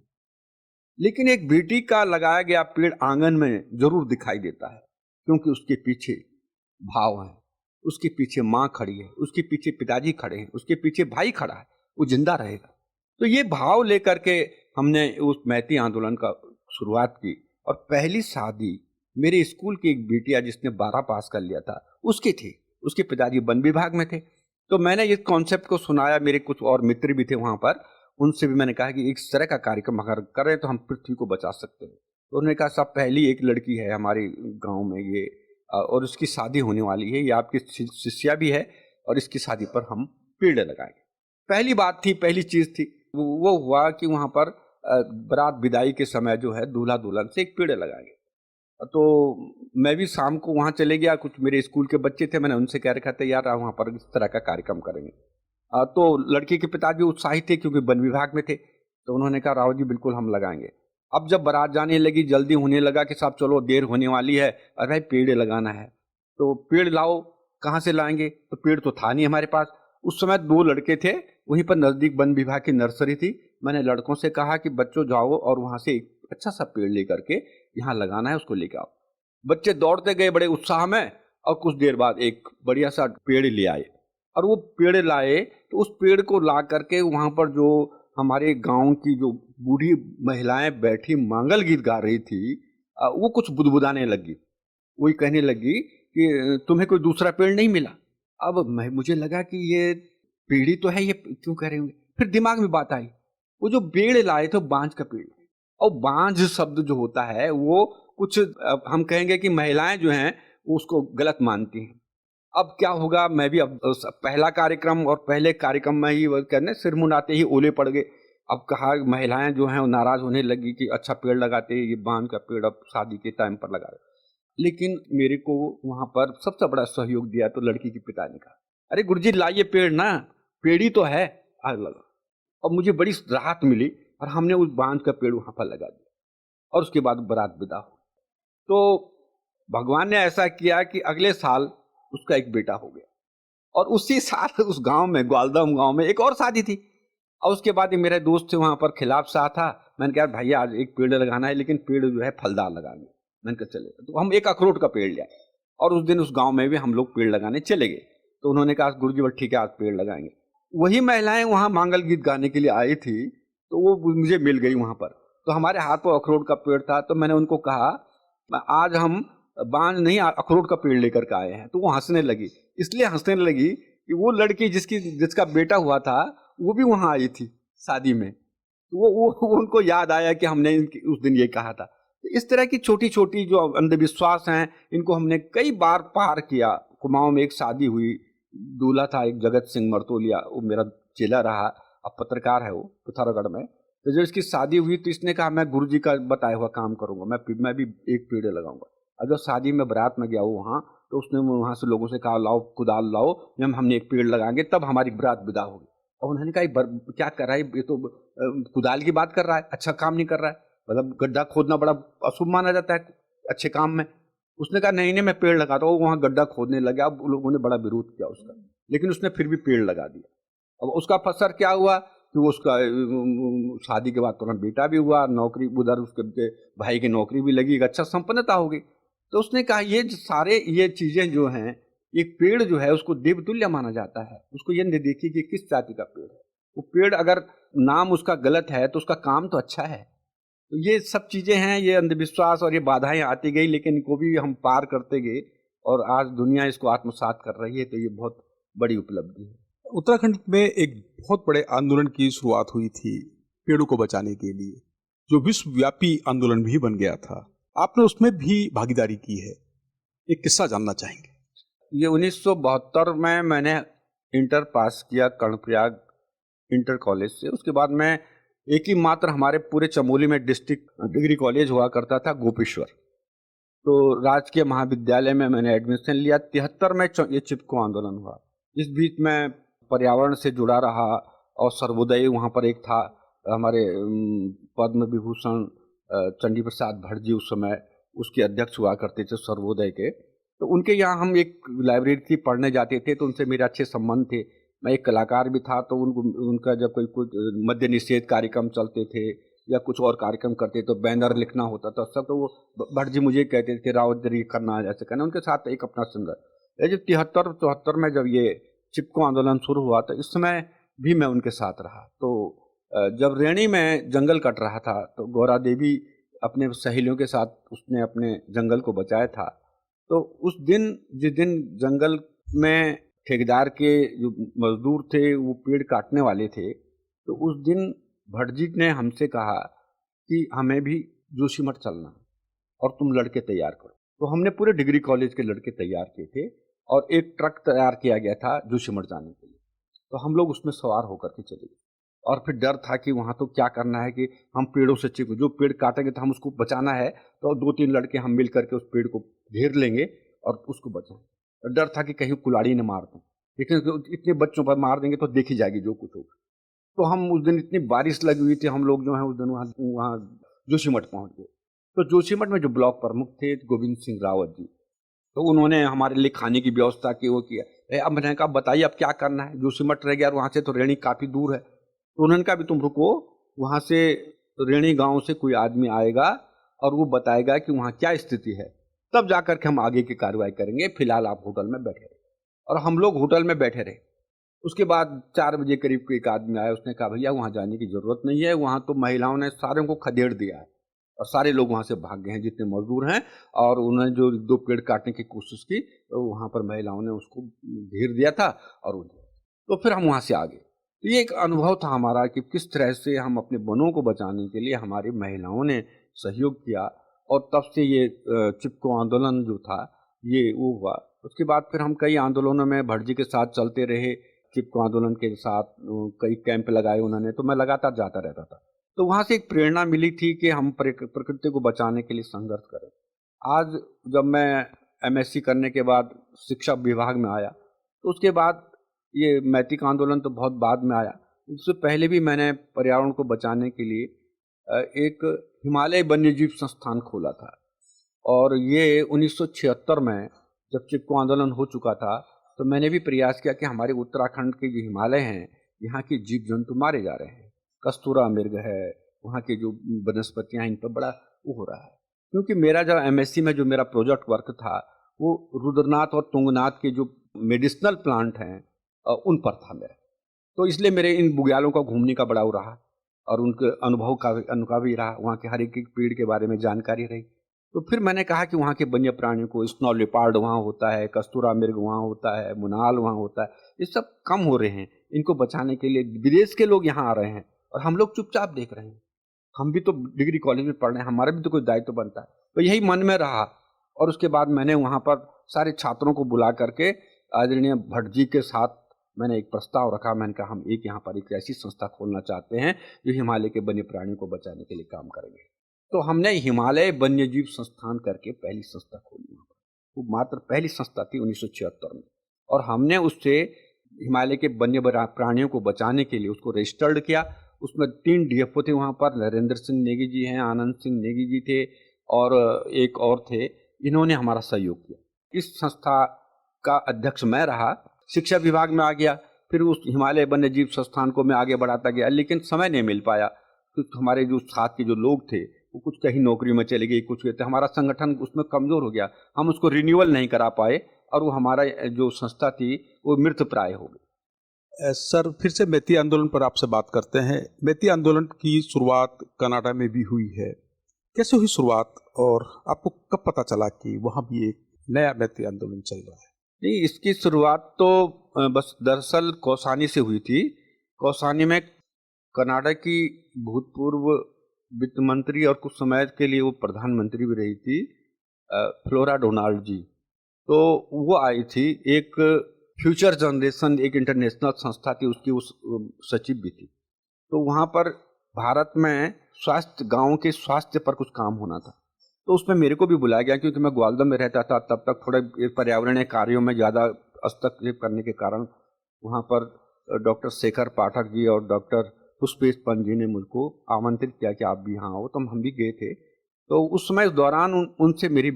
लेकिन एक बेटी का लगाया गया पेड़ आंगन में जरूर दिखाई देता है, क्योंकि उसके पीछे भाव है, उसके पीछे माँ खड़ी है, उसके पीछे पिताजी खड़े हैं, उसके पीछे भाई खड़ा है, वो जिंदा रहेगा। तो ये भाव लेकर के हमने उस मैती आंदोलन का शुरुआत की। और पहली शादी मेरे स्कूल की एक बेटिया जिसने 12 पास कर लिया था उसकी थी, उसके पिताजी वन विभाग में थे। तो मैंने इस कॉन्सेप्ट को सुनाया, मेरे कुछ और मित्र भी थे वहाँ पर, उनसे भी मैंने कहा कि इस तरह का कार्यक्रम अगर करें तो हम पृथ्वी को बचा सकते हैं। तो उन्होंने कहा साहब पहली एक लड़की है हमारे गाँव में ये, और उसकी शादी होने वाली है, ये आपकी शिष्या भी है, और इसकी शादी पर हम पेड़ लगाएंगे। पहली बात थी, पहली चीज़ थी, वो हुआ कि वहाँ पर बारात विदाई के समय जो है दूल्हा दुल्हन से एक पेड़ लगाएंगे। तो मैं भी शाम को वहाँ चले गया, कुछ मेरे स्कूल के बच्चे थे, मैंने उनसे कह रखा था यार वहाँ पर इस तरह का कार्यक्रम करेंगे। तो लड़के के पिताजी उत्साहित थे क्योंकि वन विभाग में थे, तो उन्होंने कहा राव जी बिल्कुल हम लगाएंगे। अब जब बारात जाने लगी, जल्दी होने लगा कि साहब चलो देर होने वाली है, अरे भाई पेड़ लगाना है, तो पेड़ लाओ, कहाँ से लाएंगे, तो पेड़ तो था नहीं हमारे पास। उस समय 2 लड़के थे, वहीं पर नज़दीक वन विभाग की नर्सरी थी। मैंने लड़कों से कहा कि बच्चों जाओ और वहाँ से एक अच्छा सा पेड़ लेकर के यहाँ लगाना है, उसको लेके आओ। बच्चे दौड़ते गए बड़े उत्साह में, और कुछ देर बाद एक बढ़िया सा पेड़ ले आए। और वो पेड़ लाए तो उस पेड़ को ला करके वहाँ पर जो हमारे गांव की जो बूढ़ी महिलाएं बैठी मांगल गीत गा रही थी, वो कुछ बुदबुदाने लगी। वही कहने लगी कि तुम्हें कोई दूसरा पेड़ नहीं मिला। अब मुझे लगा कि ये पेड़ ही तो है, ये क्यों कह रहे होंगे। फिर दिमाग में बात आई, वो जो पेड़ लाए थे बांज का पेड़, और बांझ शब्द जो होता है वो कुछ हम कहेंगे कि महिलाएं जो हैं वो उसको गलत मानती हैं। अब क्या होगा, मैं भी अब पहला कार्यक्रम और पहले कार्यक्रम में ही वो कहने सिर मुंडाते ही ओले पड़ गए। अब कहा महिलाएं जो हैं वो नाराज होने लगी कि अच्छा पेड़ लगाते, ये बांझ का पेड़ अब शादी के टाइम पर लगा रहे। लेकिन मेरे को वहां पर सबसे बड़ा सहयोग दिया तो लड़की के पिता ने कहा, अरे गुरुजी लाइए पेड़, ना पेड़ ही तो है, आग लगा। और मुझे बड़ी राहत मिली और हमने उस बांझ का पेड़ वहां पर लगा दिया, और उसके बाद बारात विदा हो। तो भगवान ने ऐसा किया कि अगले साल उसका एक बेटा हो गया, और उसी साल उस गांव में, ग्वालदम गांव में, एक और शादी थी। और उसके बाद मेरे दोस्त थे वहां पर, खिलाफ सा था। मैंने कहा भैया आज एक पेड़ लगाना है, लेकिन पेड़ जो है फलदार लगाएंगे। मैंने कहा चले, तो हम एक अखरोट का पेड़ लिया, और उस दिन उस गांव में भी हम लोग पेड़ लगाने चले गए। तो उन्होंने कहा गुरुजी बस ठीक है, आज पेड़ लगाएंगे। वही महिलाएं वहां मांगल गीत गाने के लिए आई थी, तो वो मुझे मिल गई वहां पर। तो हमारे हाथ पर अखरोट का पेड़ था, तो मैंने उनको कहा आज हम बांझ नहीं अखरोट का पेड़ लेकर के आए हैं। तो वो हंसने लगी, इसलिए हंसने लगी कि वो लड़की जिसका बेटा हुआ था वो भी वहां आई थी शादी में। तो वो उनको याद आया कि हमने उस दिन ये कहा था। तो इस तरह की छोटी छोटी जो अंधविश्वास हैं, इनको हमने कई बार पार किया। कुमाऊं में एक शादी हुई, दूल्हा था एक जगत सिंह मरतोलिया, वो मेरा चेला रहा, अब पत्रकार है वो पिथौरागढ़ में। तो जब इसकी शादी हुई तो इसने कहा मैं गुरुजी का बताया हुआ काम करूंगा, मैं भी एक पेड़ लगाऊंगा। अगर शादी में बारात में गया वो वहाँ, तो उसने वहाँ से लोगों से कहा लाओ कुदाल लाओ, हमने एक पेड़ लगाएंगे तब हमारी बारात विदा होगी। और उन्होंने कहा क्या कर रहा है ये, तो कुदाल की बात कर रहा है, अच्छा काम नहीं कर रहा है, मतलब गड्ढा खोदना बड़ा अशुभ माना जाता है अच्छे काम में। उसने कहा नहीं नहीं मैं पेड़ लगाता हूँ। वहाँ गड्ढा खोदने लगा, अब लोगों ने बड़ा विरोध किया उसका, लेकिन उसने फिर भी पेड़ लगा दिया। अब उसका असर क्या हुआ कि उसका शादी के बाद तुरंत बेटा भी हुआ, नौकरी उधर उसके भाई की नौकरी भी लगी, अच्छा संपन्नता हो गई। तो उसने कहा ये चीजें जो हैं, एक पेड़ जो है उसको देवतुल्य माना जाता है। उसको ये नहीं देखिए कि किस जाति का पेड़ है, वो पेड़ अगर नाम उसका गलत है तो उसका काम तो अच्छा है। तो ये सब चीजें हैं, ये अंधविश्वास और ये बाधाएं आती गई, लेकिन इनको भी हम पार करते गए, और आज दुनिया इसको आत्मसात कर रही है। तो ये बहुत बड़ी उपलब्धि है। उत्तराखंड में एक बहुत बड़े आंदोलन की शुरुआत हुई थी पेड़ों को बचाने के लिए, जो विश्वव्यापी आंदोलन भी बन गया था। आपने उसमें भी भागीदारी की है, एक किस्सा जानना चाहेंगे। ये 1972 में मैंने इंटर पास किया कर्णप्रयाग इंटर कॉलेज से। उसके बाद मैं एक ही मात्र हमारे पूरे चमोली में डिस्ट्रिक्ट डिग्री कॉलेज हुआ करता था, गोपेश्वर। तो राजकीय महाविद्यालय में मैंने एडमिशन लिया। 73 में ये चिपको आंदोलन हुआ। इस बीच में पर्यावरण से जुड़ा रहा, और सर्वोदय वहाँ पर एक था, हमारे पद्म विभूषण चंडी प्रसाद भट्ट जी उस समय उसके अध्यक्ष हुआ करते थे सर्वोदय के। तो उनके यहाँ हम एक लाइब्रेरी थी, पढ़ने जाते थे, तो उनसे मेरे अच्छे संबंध थे। मैं एक कलाकार भी था, तो उनका जब कुछ मद्य निषेध कार्यक्रम चलते थे या कुछ और कार्यक्रम करते तो बैनर लिखना होता था सब, तो वो भट्ट जी मुझे कहते थे रावत जी करना, ऐसे करना। उनके साथ एक अपना संघर्ष। जब 73-74 में जब ये चिपको आंदोलन शुरू हुआ तो इस समय भी मैं उनके साथ रहा। तो जब रेणी में जंगल कट रहा था तो गौरा देवी अपने सहेलियों के साथ उसने अपने जंगल को बचाया था। तो उस दिन जिस दिन जंगल में ठेकेदार के जो मजदूर थे वो पेड़ काटने वाले थे, तो उस दिन भट्ट जी ने हमसे कहा कि हमें भी जोशीमठ चलना और तुम लड़के तैयार करो। तो हमने पूरे डिग्री कॉलेज के लड़के तैयार किए थे और एक ट्रक तैयार किया गया था जोशीमठ जाने के लिए। तो हम लोग उसमें सवार होकर के चले गए, और फिर डर था कि वहाँ तो क्या करना है कि हम पेड़ों से चिप जो पेड़ काटेंगे तो हम उसको बचाना है, तो 2-3 लड़के हम मिल करके उस पेड़ को घेर लेंगे और उसको बचाएंगे। डर था कि कहीं कुल्हाड़ी न मार दें, लेकिन इतने बच्चों पर मार देंगे तो देखी जाएगी जो कुछ होगा। तो हम उस दिन इतनी बारिश लगी हुई थी, हम लोग जो है उस दिन वहाँ जोशीमठ पहुँच गए। तो जोशीमठ में जो ब्लॉक प्रमुख थे गोविंद सिंह रावत जी, तो उन्होंने हमारे लिए खाने की व्यवस्था की, वो किया। अब मैंने कहा बताइए अब क्या करना है, जोशीमठ रह गया, वहाँ से तो रेणी काफ़ी दूर है। तो उन्होंने कहा भी तुम रुको, वहाँ से रेणी गांव से कोई आदमी आएगा और वो बताएगा कि वहाँ क्या स्थिति है, तब जाकर के हम आगे की कार्रवाई करेंगे। फिलहाल आप होटल में बैठे रहे। और हम लोग होटल में बैठे रहे। उसके बाद 4 बजे करीब को एक आदमी आया, उसने कहा भैया वहाँ जाने की ज़रूरत नहीं है, वहाँ तो महिलाओं ने सारों को खदेड़ दिया है और सारे लोग वहाँ से भाग गए हैं जितने मजदूर हैं। और उन्होंने जो 2 पेड़ काटने की कोशिश की तो वहाँ पर महिलाओं ने उसको घेर दिया था और वो तो फिर हम वहाँ से आ गए। तो ये एक अनुभव था हमारा कि किस तरह से हम अपने वनों को बचाने के लिए हमारी महिलाओं ने सहयोग किया और तब से ये चिपको आंदोलन जो था ये वो हुआ। उसके बाद फिर हम कई आंदोलनों में भटजी के साथ चलते रहे। चिपको आंदोलन के साथ कई कैंप लगाए उन्होंने, तो मैं लगातार जाता रहता था। तो वहाँ से एक प्रेरणा मिली थी कि हम प्रकृति को बचाने के लिए संघर्ष करें। आज जब मैं एमएससी करने के बाद शिक्षा विभाग में आया, तो उसके बाद ये मैतिक आंदोलन तो बहुत बाद में आया। उससे पहले भी मैंने पर्यावरण को बचाने के लिए एक हिमालय वन्यजीव संस्थान खोला था। और ये 1976 में जब चिपको आंदोलन हो चुका था, तो मैंने भी प्रयास किया कि हमारे उत्तराखंड के जो हिमालय हैं, यहाँ के जीव जंतु मारे जा रहे हैं। कस्तूरा मृग है, वहाँ की जो वनस्पतियाँ इन पर बड़ा वो हो रहा है। क्योंकि मेरा जो एमएससी में जो मेरा प्रोजेक्ट वर्क था, वो रुद्रनाथ और तुंगनाथ के जो मेडिसिनल प्लांट हैं उन पर था मेरा। तो इसलिए मेरे इन बुग्यालों का घूमने का बड़ा वो रहा और उनके अनुभव भी रहा, वहाँ के हर एक पेड़ के बारे में जानकारी रही। तो फिर मैंने कहा कि वहाँ के वन्य प्राणियों को, स्नो लेपर्ड वहाँ होता है, कस्तूरा मृग वहाँ होता है, मुनाल वहाँ होता है, ये सब कम हो रहे हैं। इनको बचाने के लिए विदेश के लोग यहाँ आ रहे हैं और हम लोग चुपचाप देख रहे हैं। हम भी तो डिग्री कॉलेज में पढ़ रहे हैं, हमारा भी तो कोई दायित्व बनता है। तो यही मन में रहा और उसके बाद मैंने वहाँ पर सारे छात्रों को बुला करके आदरणीय भट्ट के साथ मैंने एक प्रस्ताव रखा। मैंने कहा हम यहाँ पर एक ऐसी संस्था खोलना चाहते हैं जो हिमालय के वन्य प्राणियों को बचाने के लिए काम करेंगे। तो हमने हिमालय वन्यजीव संस्थान करके पहली संस्था खोली। वो मात्र पहली संस्था थी 1976 में और हमने उससे हिमालय के वन्य प्राणियों को बचाने के लिए उसको रजिस्टर्ड किया। उसमें 3 डीएफओ थे वहाँ पर, नरेंद्र सिंह नेगी जी हैं, आनंद सिंह नेगी जी थे और एक और थे। इन्होंने हमारा सहयोग किया। इस संस्था का अध्यक्ष मैं रहा, शिक्षा विभाग में आ गया। फिर उस हिमालय वन्यजीव संस्थान को मैं आगे बढ़ाता गया, लेकिन समय नहीं मिल पाया क्योंकि हमारे जो साथ के जो लोग थे वो कुछ कहीं नौकरी में चले गए, कुछ कहते हमारा संगठन उसमें कमज़ोर हो गया, हम उसको रिन्यूअल नहीं करा पाए और वो हमारा जो संस्था थी वो मृत प्राय हो गई। सर फिर से मैती आंदोलन पर आपसे बात करते हैं। मैती आंदोलन की शुरुआत कनाडा में भी हुई है, कैसे हुई शुरुआत और आपको कब पता चला कि वहाँ भी एक नया मैती आंदोलन चल रहा है? नहीं, इसकी शुरुआत तो बस दरअसल कौसानी से हुई थी। कौसानी में कनाडा की भूतपूर्व वित्त मंत्री और कुछ समय के लिए वो प्रधानमंत्री भी रही थी, फ्लोरा डोनाल्ड जी। तो वो आई थी, एक फ्यूचर जनरेशन एक इंटरनेशनल संस्था थी, उसकी उस सचिव भी थी। तो वहाँ पर भारत में स्वास्थ्य, गाँव के स्वास्थ्य पर कुछ काम होना था, तो उसमें मेरे को भी बुलाया गया क्योंकि मैं ग्वालियर में रहता था। तब तक थोड़े पर्यावरणीय कार्यों में ज़्यादा हस्तक्षेप करने के कारण वहाँ पर डॉक्टर शेखर पाठक जी और डॉक्टर पुष्पेश पंत जी ने मुझको आमंत्रित किया कि आप भी यहाँ आओ, तो हम भी गए थे। तो उस समय इस दौरान उनसे मेरी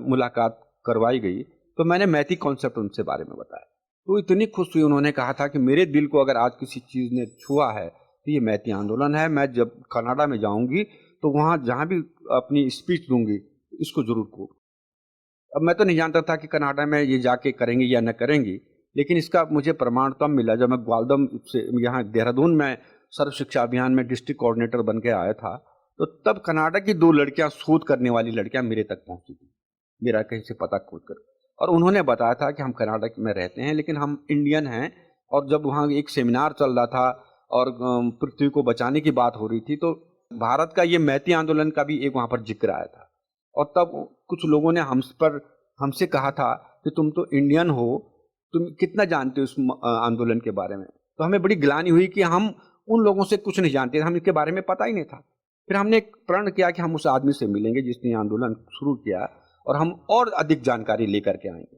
मुलाकात करवाई गई, तो मैंने मैती कॉन्सेप्ट उनसे बारे में बताया। तो इतनी खुश हुई, उन्होंने कहा था कि मेरे दिल को अगर आज किसी चीज़ ने छुआ है तो ये मैती आंदोलन है। मैं जब कनाडा में जाऊँगी तो वहाँ जहाँ भी अपनी स्पीच दूंगी इसको जरूर कोट। अब मैं तो नहीं जानता था कि कनाडा में ये जाके करेंगी या न करेंगी, लेकिन इसका मुझे प्रमाण तब मिला जब मैं ग्वालियर से यहाँ देहरादून में सर्व शिक्षा अभियान में डिस्ट्रिक्ट कोऑर्डिनेटर बन के आया था। तो तब कनाडा की 2 लड़कियाँ, शोध करने वाली लड़कियाँ मेरे तक पहुँची थी, मेरा कहीं से पता खोद कर, और उन्होंने बताया था कि हम कनाडा में रहते हैं लेकिन हम इंडियन हैं। और जब वहाँ एक सेमिनार चल रहा था और पृथ्वी को बचाने की बात हो रही थी, तो भारत का ये मैती आंदोलन का भी एक वहाँ पर जिक्र आया था। और तब कुछ लोगों ने हमसे कहा था कि तुम तो इंडियन हो, तुम कितना जानते हो इस आंदोलन के बारे में। तो हमें बड़ी ग्लानि हुई कि हम उन लोगों से कुछ नहीं जानते, हम इसके बारे में पता ही नहीं था। फिर हमने एक प्रण किया कि हम उस आदमी से मिलेंगे जिसने आंदोलन शुरू किया और हम और अधिक जानकारी लेकर के आएंगे।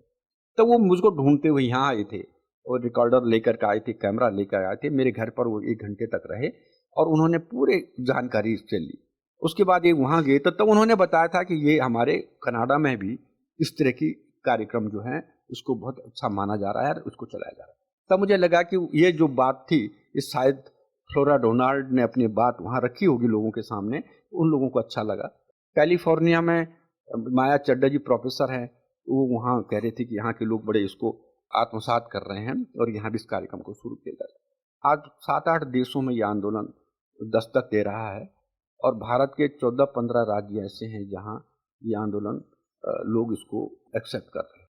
तो वो मुझको ढूंढते हुए यहाँ आए थे और रिकॉर्डर लेकर के आए थे, कैमरा लेकर आए थे। मेरे घर पर वो 1 घंटे तक रहे और उन्होंने पूरे जानकारी इससे ली। उसके बाद ये वहाँ गए तो तब उन्होंने बताया था कि ये हमारे कनाडा में भी इस तरह की कार्यक्रम जो है उसको बहुत अच्छा माना जा रहा है और उसको चलाया जा रहा है। तब मुझे लगा कि ये जो बात थी ये शायद फ्लोरा डोनाल्ड ने अपनी बात वहाँ रखी होगी लोगों के सामने, उन लोगों को अच्छा लगा। कैलिफोर्निया में माया चड्डा जी प्रोफेसर हैं, वो वहाँ कह रहे थे कि यहाँ के लोग बड़े इसको आत्मसात कर रहे हैं और यहाँ भी इस कार्यक्रम को शुरू किया जा रहा है। आज 7-8 देशों में ये आंदोलन दस्तक दे रहा है और भारत के 14-15 राज्य ऐसे हैं जहाँ ये आंदोलन लोग इसको एक्सेप्ट कर रहे हैं।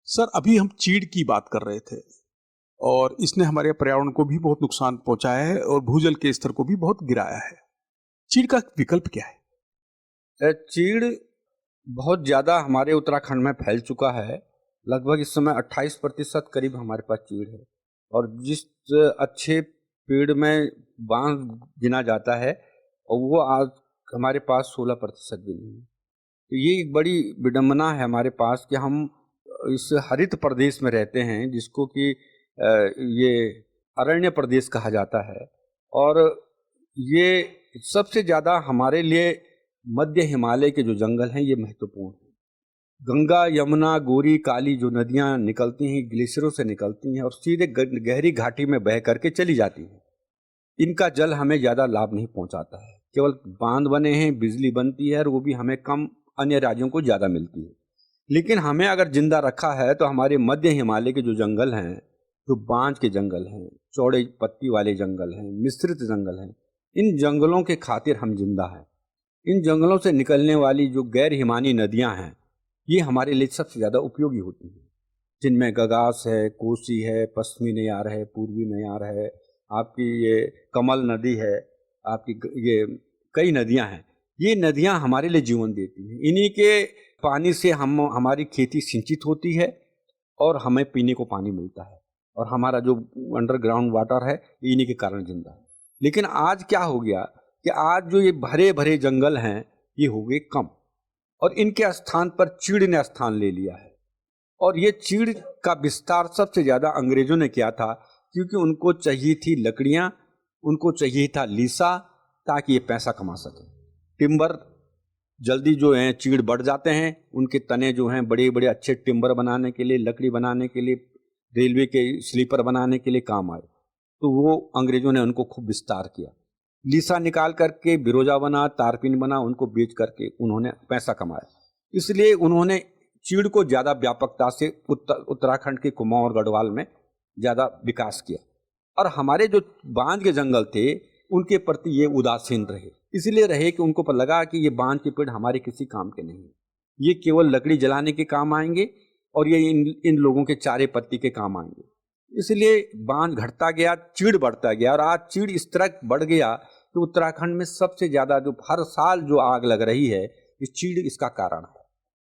सर, अभी हम चीड़ की बात कर रहे थे और इसने हमारे पर्यावरण को भी बहुत नुकसान पहुंचाया है और भूजल के स्तर को भी बहुत गिराया है। चीड़ का विकल्प क्या है? चीड़ बहुत ज़्यादा हमारे उत्तराखंड में फैल चुका है। लगभग इस समय 28% करीब हमारे पास चीड़ है और जिस अच्छे पेड़ में बांस गिना जाता है और वो आज हमारे पास 16% भी नहीं है। तो ये एक बड़ी विडंबना है हमारे पास कि हम इस हरित प्रदेश में रहते हैं जिसको कि ये अरण्य प्रदेश कहा जाता है और ये सबसे ज़्यादा हमारे लिए मध्य हिमालय के जो जंगल हैं ये महत्वपूर्ण हैं। गंगा, यमुना, गोरी, काली जो नदियाँ निकलती हैं ग्लेशियरों से निकलती हैं और सीधे गहरी घाटी में बह करके चली जाती हैं। इनका जल हमें ज़्यादा लाभ नहीं पहुंचाता है। केवल बांध बने हैं, बिजली बनती है और वो भी हमें कम, अन्य राज्यों को ज़्यादा मिलती है। लेकिन हमें अगर जिंदा रखा है तो हमारे मध्य हिमालय के जो जंगल हैं, जो बांज के जंगल हैं, चौड़े पत्ती वाले जंगल हैं, मिश्रित जंगल हैं, इन जंगलों के खातिर हम जिंदा हैं। इन जंगलों से निकलने वाली जो गैर हिमानी नदियां हैं ये हमारे लिए सबसे ज़्यादा उपयोगी होती हैं, जिनमें गगास है, कोसी है, पश्चिमी नयार है, पूर्वी नयार है, आपकी ये कमल नदी है, आपकी ये कई नदियां हैं। ये नदियां हमारे लिए जीवन देती हैं। इन्हीं के पानी से हमारी खेती सिंचित होती है और हमें पीने को पानी मिलता है और हमारा जो अंडरग्राउंड वाटर है इन्हीं के कारण जिंदा है। लेकिन आज क्या हो गया कि आज जो ये भरे भरे जंगल हैं ये हो गए कम और इनके स्थान पर चीड़ ने स्थान ले लिया है। और ये चीड़ का विस्तार सबसे ज़्यादा अंग्रेजों ने किया था क्योंकि उनको चाहिए थी लकड़ियाँ, उनको चाहिए था लीसा ताकि ये पैसा कमा सकें। टिम्बर जल्दी जो हैं चीड़ बढ़ जाते हैं, उनके तने जो हैं बड़े बड़े अच्छे टिम्बर बनाने के लिए, लकड़ी बनाने के लिए, रेलवे के स्लीपर बनाने के लिए काम आए। तो वो अंग्रेजों ने उनको खूब विस्तार किया। लीसा निकाल करके बिरोजा बना, तारपीन बना, उनको बेच करके उन्होंने पैसा कमाया। इसलिए उन्होंने चीड़ को ज़्यादा व्यापकता से उत्तराखंड के कुमाऊं और गढ़वाल में ज़्यादा विकास किया और हमारे जो बांज के जंगल थे उनके प्रति ये उदासीन रहे। इसलिए रहे कि उनको पर लगा कि ये बांज के पेड़ हमारे किसी काम के नहीं है, ये केवल लकड़ी जलाने के काम आएंगे और ये इन लोगों के चारे पत्ती के काम आएंगे। इसलिए बांज घटता गया, चीड़ बढ़ता गया और आज चीड़ इस तरह बढ़ गया कि उत्तराखंड में सबसे ज़्यादा जो हर साल जो आग लग रही है ये चीड़ इसका कारण है।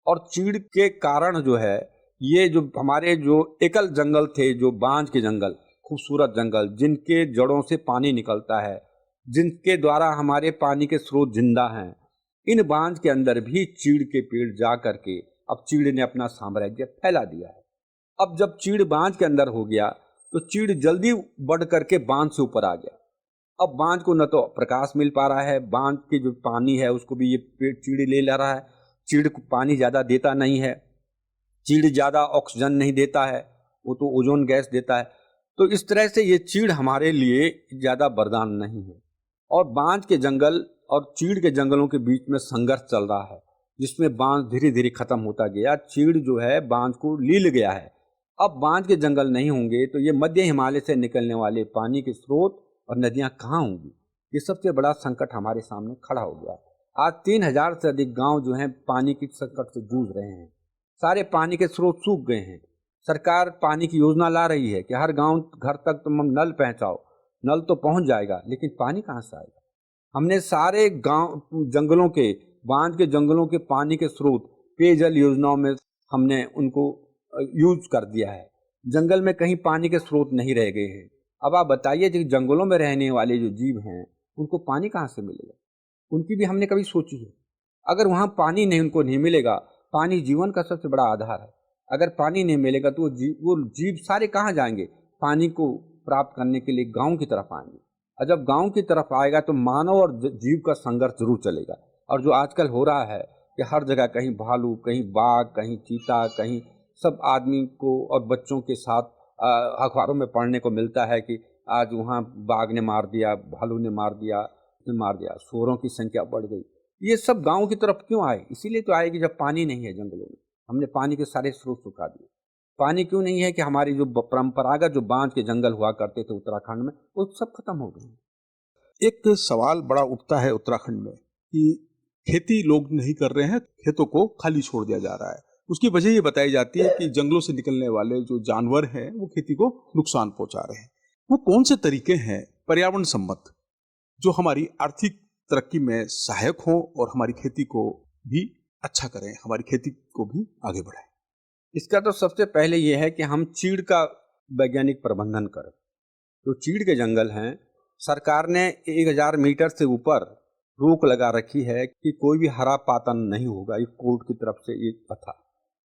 और चीड़ के कारण जो है ये जो हमारे जो एकल जंगल थे, जो बांज के जंगल, खूबसूरत जंगल जिनके जड़ों से पानी निकलता है, जिनके द्वारा हमारे पानी के स्रोत जिंदा हैं, इन बांज के अंदर भी चीड़ के पेड़ जा करके अब चीड़ ने अपना साम्राज्य फैला दिया है। अब जब चीड़ बांज के अंदर हो गया तो चीड़ जल्दी बढ़ करके बांज से ऊपर आ गया। अब बांज को न तो प्रकाश मिल पा रहा है, बांज के जो पानी है उसको भी ये पेड़ चीड़ ले ला रहा है। चीड़ को पानी ज़्यादा देता नहीं है, चीड़ ज़्यादा ऑक्सीजन नहीं देता है, वो तो ओजोन गैस देता है। तो इस तरह से ये चीड़ हमारे लिए ज़्यादा वरदान नहीं है। और बांज के जंगल और चीड़ के जंगलों के बीच में संघर्ष चल रहा है जिसमें बांज धीरे धीरे खत्म होता गया। चीड़ जो है बांज को लील गया है। अब बांज के जंगल नहीं होंगे तो ये मध्य हिमालय से निकलने वाले पानी के स्रोत और नदियां कहाँ होंगी? ये सबसे बड़ा संकट हमारे सामने खड़ा हो गया। आज 3000 से अधिक गांव जो हैं पानी की संकट से जूझ रहे हैं। सारे पानी के स्रोत सूख गए हैं। सरकार पानी की योजना ला रही है कि हर गांव घर तक तुम नल पहुंचाओ। नल तो पहुंच जाएगा लेकिन पानी कहाँ से आएगा? हमने सारे गांव जंगलों के, बांध के जंगलों के पानी के स्रोत पेयजल योजनाओं में हमने उनको यूज कर दिया है। जंगल में कहीं पानी के स्रोत नहीं रह गए हैं। अब आप बताइए कि जंगलों में रहने वाले जो जीव हैं उनको पानी कहाँ से मिलेगा? उनकी भी हमने कभी सोची है? अगर वहाँ पानी नहीं, उनको नहीं मिलेगा, पानी जीवन का सबसे बड़ा आधार है। अगर पानी नहीं मिलेगा तो वो जीव सारे कहाँ जाएंगे? पानी को प्राप्त करने के लिए गांव की तरफ आएंगे। और जब गांव की तरफ आएगा तो मानव और जीव का संघर्ष जरूर चलेगा। और जो आजकल हो रहा है कि हर जगह कहीं भालू, कहीं बाघ, कहीं चीता, कहीं सब आदमी को और बच्चों के साथ अखबारों में पढ़ने को मिलता है कि आज वहाँ बाघ ने मार दिया, भालू ने मार दिया, सुअरों की संख्या बढ़ गई। ये सब गांव की तरफ क्यों आए? इसीलिए तो आए कि जब पानी नहीं है जंगलों में, हमने पानी के सारे स्रोत सुखा दिए। पानी क्यों नहीं है कि हमारी जो परंपरागत जो बांध के जंगल हुआ करते थे उत्तराखंड में, वो सब खत्म हो गए हैं। एक सवाल बड़ा उठता है उत्तराखंड में कि खेती लोग नहीं कर रहे हैं, खेतों को खाली छोड़ दिया जा रहा है। उसकी वजह ये बताई जाती है कि जंगलों से निकलने वाले जो जानवर हैं वो खेती को नुकसान पहुंचा रहे हैं। वो कौन से तरीके हैं पर्यावरण सम्मत जो हमारी आर्थिक तरक्की में सहायक हो और हमारी खेती को भी अच्छा करें, हमारी खेती को भी आगे बढ़ाएं? इसका तो सबसे पहले ये है कि हम चीड़ का वैज्ञानिक प्रबंधन करें। जो चीड़ के जंगल हैं, सरकार ने 1000 मीटर से ऊपर रोक लगा रखी है कि कोई भी हरा पातन नहीं होगा। एक कोर्ट की तरफ से एक था।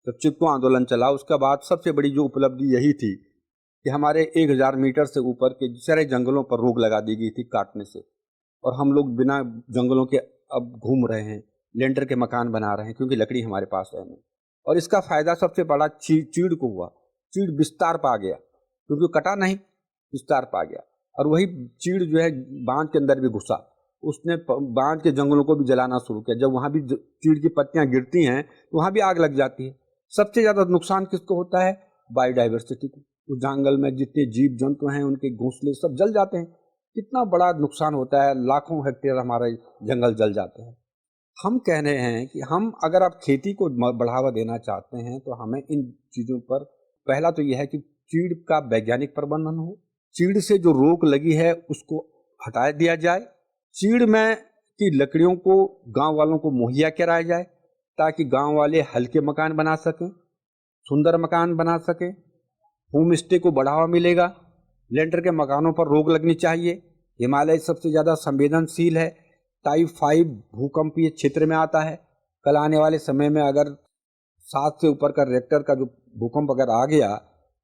जब चिपको आंदोलन चला, उसके बाद सबसे बड़ी जो उपलब्धि यही थी कि हमारे 1000 मीटर से ऊपर के सारे जंगलों पर रोक लगा दी गई थी काटने से, और हम लोग बिना जंगलों के अब घूम रहे हैं, लेंटर के मकान बना रहे हैं, क्योंकि लकड़ी हमारे पास है नहीं। और इसका फायदा सबसे बड़ा चीड़ को हुआ। चीड़ विस्तार पा गया, क्योंकि कटा नहीं, विस्तार पा गया। और वही चीड़ जो है बांध के अंदर भी घुसा, उसने बांध के जंगलों को भी जलाना शुरू किया। जब वहां भी चीड़ की पत्तियां गिरती हैं तो वहां भी आग लग जाती है। सबसे ज्यादा नुकसान किसको होता है? बायोडाइवर्सिटी को। उस जंगल में जितने जीव जंतु हैं उनके घोंसले सब जल जाते हैं। कितना बड़ा नुकसान होता है, लाखों हेक्टेयर हमारे जंगल जल जाते हैं। हम कह रहे हैं कि हम अगर आप खेती को बढ़ावा देना चाहते हैं तो हमें इन चीज़ों पर पहला तो यह है कि चीड़ का वैज्ञानिक प्रबंधन हो। चीड़ से जो रोक लगी है उसको हटा दिया जाए। चीड़ में की लकड़ियों को गांव वालों को मुहैया कराया जाए, ताकि गांव वाले हल्के मकान बना सकें, सुंदर मकान बना सकें। होम स्टे को बढ़ावा मिलेगा। लेंटर के मकानों पर रोक लगनी चाहिए। हिमालय सबसे ज़्यादा संवेदनशील है। टाइप 5 भूकंपीय क्षेत्र में आता है। कल आने वाले समय में अगर 7 से ऊपर का रेक्टर का जो भूकंप अगर आ गया